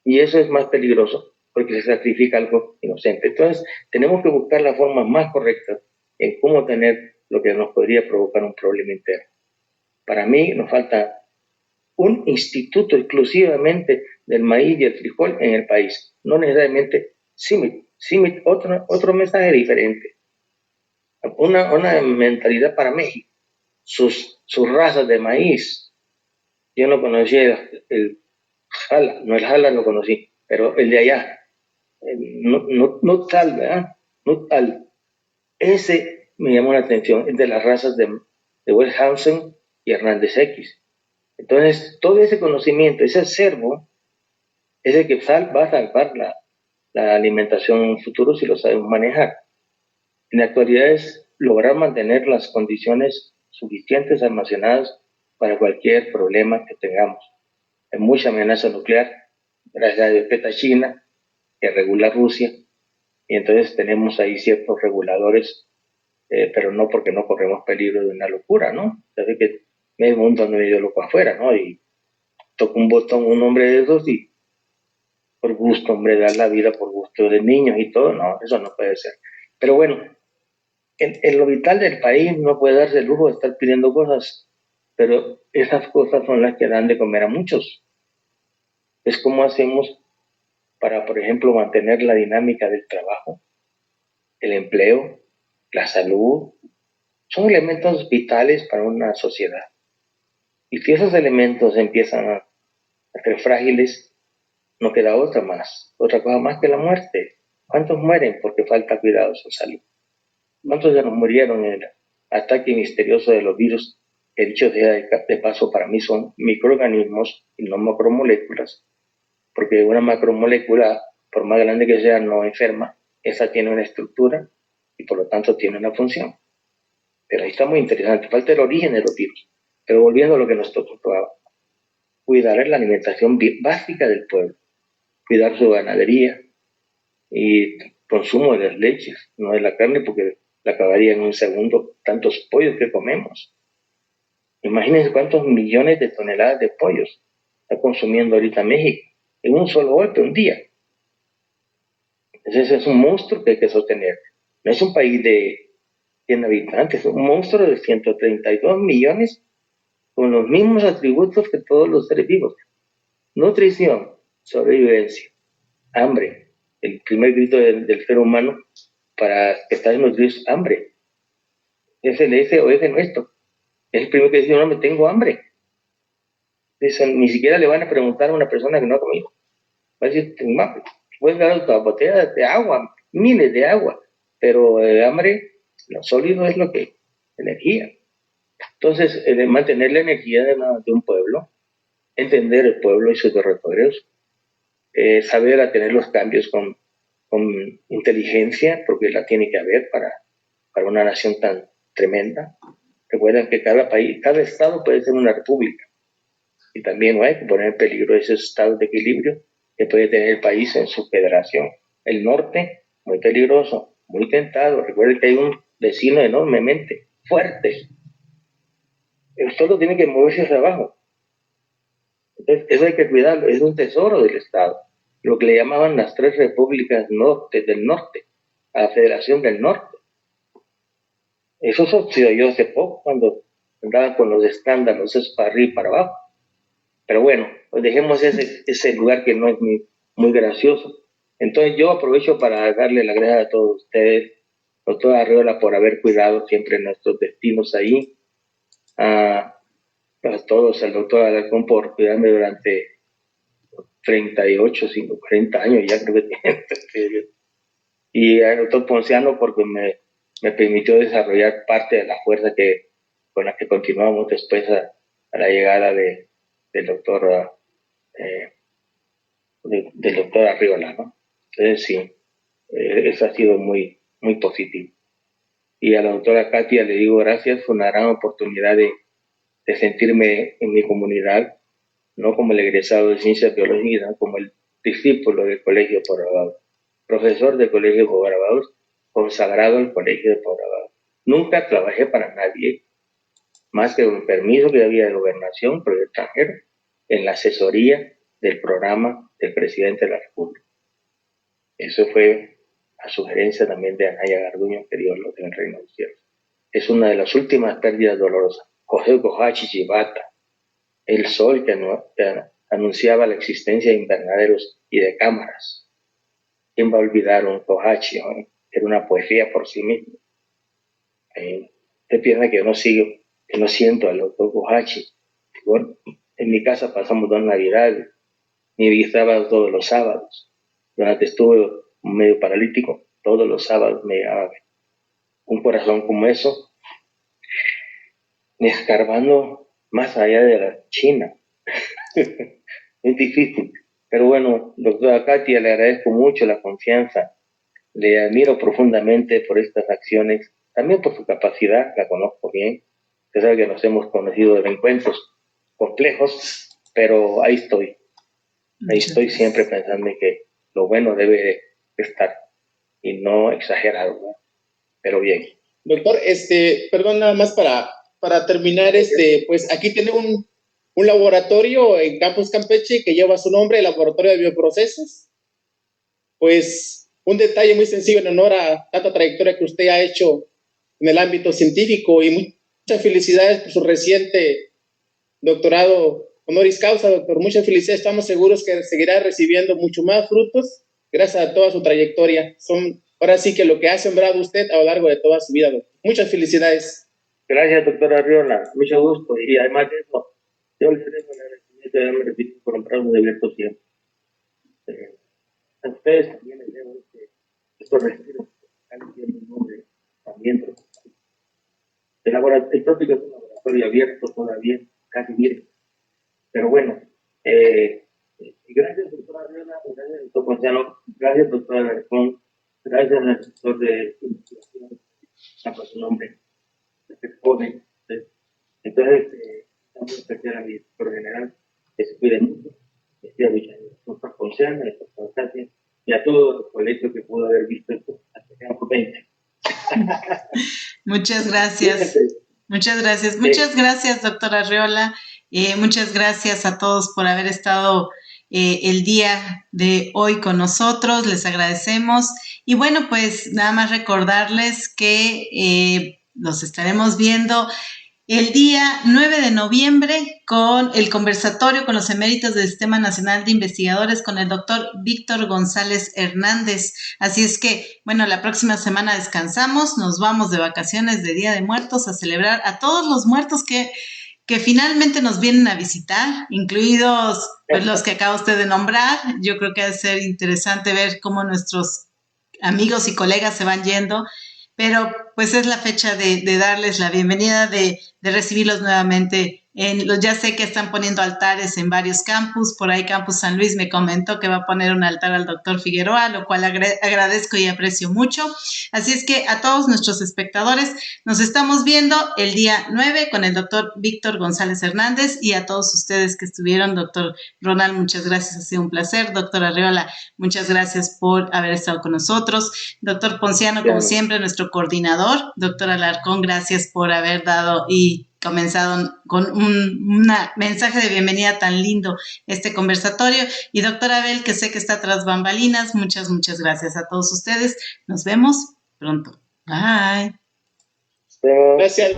Y eso es más peligroso, porque se sacrifica algo inocente. Entonces, tenemos que buscar la forma más correcta en cómo tener lo que nos podría provocar un problema interno. Para mí nos falta un instituto exclusivamente del maíz y el frijol en el país, no necesariamente CIMIT. CIMIT, otro mensaje diferente, una mentalidad para México, sus razas de maíz. Yo no conocía el jala, no el jala lo conocí, pero el de allá, no tal, ¿verdad? No tal. Ese me llamó la atención, el de las razas de Wellhausen y Hernández X. Entonces, todo ese conocimiento, ese acervo, es el que va a salvar la alimentación en un futuro si lo sabemos manejar. En la actualidad es lograr mantener las condiciones suficientes almacenadas para cualquier problema que tengamos. Hay mucha amenaza nuclear, gracias a Dios peta China, que regula Rusia, y entonces tenemos ahí ciertos reguladores, pero no porque no corremos peligro de una locura, ¿no? Sabe que medio mundo anda medio loco afuera, ¿no? Y toca un botón un hombre de esos y por gusto, hombre, dar la vida por gusto de niños y todo, no, eso no puede ser. Pero bueno, en lo vital del país no puede darse el lujo de estar pidiendo cosas, pero esas cosas son las que dan de comer a muchos. Es como hacemos para, por ejemplo, mantener la dinámica del trabajo, el empleo, la salud. Son elementos vitales para una sociedad. Y si esos elementos empiezan a ser frágiles, no queda otra cosa más que la muerte. ¿Cuántos mueren porque falta cuidado de su salud? ¿Cuántos ya nos murieron en el ataque misterioso de los virus? Que dicho sea de paso, para mí son microorganismos y no macromoléculas, porque una macromolécula, por más grande que sea, no enferma. Esa tiene una estructura y por lo tanto tiene una función. Pero ahí está muy interesante, falta el origen de los virus. Pero volviendo a lo que nos tocó, cuidar la alimentación básica del pueblo, cuidar su ganadería y consumo de las leches, no de la carne, porque la acabaría en un segundo, tantos pollos que comemos. Imagínense cuántos millones de toneladas de pollos está consumiendo ahorita México en un solo golpe, un día. Ese es un monstruo que hay que sostener. No es un país de 100 habitantes, es un monstruo de 132 millones con los mismos atributos que todos los seres vivos. Nutrición, sobrevivencia, hambre. El primer grito del ser humano para estar nutrido es hambre. Es el ese o ese nuestro. Es el primero que dice, no, me tengo hambre. Eso, ni siquiera le van a preguntar a una persona que no ha comido. Va a decir, puedes dar otra botella de agua, miles de agua, pero el hambre, lo sólido es lo que, energía. Entonces, mantener la energía de un pueblo, entender el pueblo y sus territorios, saber atener los cambios con inteligencia, porque la tiene que haber para una nación tan tremenda. Recuerden que cada país, cada estado puede ser una república, y también no hay que poner en peligro esos estados de equilibrio que puede tener el país en su federación. El norte, muy peligroso, muy tentado. Recuerden que hay un vecino enormemente fuerte. El solo tiene que moverse hacia abajo. Entonces, eso hay que cuidarlo, es un tesoro del Estado. Lo que le llamaban las 3 repúblicas del norte, a la Federación del Norte. Eso sucedió hace poco, cuando andaban con los escándalos, eso para arriba y para abajo. Pero bueno, pues dejemos ese lugar que no es muy gracioso. Entonces yo aprovecho para darle las gracias a todos ustedes, doctor Arreola, por haber cuidado siempre nuestros destinos ahí, a todos, al doctor Alarcón por cuidarme durante 38, 40 años, ya creo que tiene. Y al doctor Ponciano porque me permitió desarrollar parte de la fuerza con la que continuamos después a la llegada del doctor del doctor Arriola, ¿no? Entonces sí, eso ha sido muy, muy positivo. Y a la doctora Katia le digo gracias, fue una gran oportunidad de sentirme en mi comunidad, no como el egresado de Ciencias Biológicas, sino como el discípulo del Colegio Por Abajo, profesor del Colegio Por Abajo, consagrado al Colegio de Por Abajo. Nunca trabajé para nadie, más que un permiso que había de gobernación por el extranjero, en la asesoría del programa del presidente de la República. Eso fue a sugerencia también de Anaya Garduño, que Dios lo tenga en el reino de los cielos. Es una de las últimas pérdidas dolorosas. José Kohachi Chibata, el sol que anunciaba la existencia de invernaderos y de cámaras. ¿Quién va a olvidar un Kohachi? Era una poesía por sí mismo. Usted piensa que yo no sigo, que no siento al doctor Kohachi. Bueno, en mi casa pasamos 2 navidades, ni sábados todos los sábados. Durante estuve medio paralítico, todos los sábados me llegaba un corazón como eso, escarbando más allá de la China. Es difícil. Pero bueno, doctora Katia, le agradezco mucho la confianza, le admiro profundamente por estas acciones, también por su capacidad, la conozco bien. Usted sabe que nos hemos conocido en encuentros complejos, pero ahí estoy. Ahí estoy siempre pensando en que lo bueno debe estar y no exagerado, ¿no? Pero bien. Doctor, perdón, nada más para terminar, pues aquí tiene un laboratorio en Campus Campeche que lleva su nombre, el Laboratorio de Bioprocesos. Pues un detalle muy sencillo en honor a tanta trayectoria que usted ha hecho en el ámbito científico, y muchas felicidades por su reciente doctorado honoris causa, doctor. Muchas felicidades, estamos seguros que seguirá recibiendo mucho más frutos gracias a toda su trayectoria. Ahora sí que lo que ha sembrado usted a lo largo de toda su vida, doctor. Muchas felicidades. Gracias, doctora Arriola. Mucho gusto. Y además de eso, yo le tengo el agradecimiento de haberme recibido por un brazo de abierto siempre. A ustedes también les debo estos respiros que están diciendo un nombre también. El tópico es un laboratorio abierto todavía, casi virgen. Pero bueno, gracias, doctora Arriola, gracias, doctor Gonzalo, gracias, doctora Alarcón, gracias al sector de investigación, por su nombre, este joven. Entonces, vamos a ofrecer a mi director general que se cuide mucho, que esté apoyando a doctor Ponciano, al doctor Katia, y a todo el colegio que pudo haber visto esto hasta que era 20. Muchas gracias. Muchas gracias. Muchas gracias, doctora Arriola. Muchas gracias a todos por haber estado el día de hoy con nosotros. Les agradecemos. Y bueno, pues nada más recordarles que los estaremos viendo el día 9 de noviembre con el conversatorio con los eméritos del Sistema Nacional de Investigadores con el doctor Víctor González Hernández. Así es que, bueno, la próxima semana descansamos, nos vamos de vacaciones de Día de Muertos a celebrar a todos los muertos que finalmente nos vienen a visitar, incluidos pues, los que acaba usted de nombrar. Yo creo que ha de ser interesante ver cómo nuestros amigos y colegas se van yendo, pero pues es la fecha de darles la bienvenida, de recibirlos nuevamente. Ya sé que están poniendo altares en varios campus, por ahí Campus San Luis me comentó que va a poner un altar al doctor Figueroa, lo cual agradezco y aprecio mucho. Así es que a todos nuestros espectadores nos estamos viendo el día 9 con el doctor Víctor González Hernández, y a todos ustedes que estuvieron, doctor Ronald, muchas gracias, ha sido un placer. Doctor Arriola, muchas gracias por haber estado con nosotros. Doctor Ponciano, como siempre, nuestro coordinador. Doctor Alarcón, gracias por haber dado y comenzado con un mensaje de bienvenida tan lindo este conversatorio. Y doctor Abel, que sé que está tras bambalinas, muchas gracias a todos ustedes. Nos vemos pronto. Bye. Gracias.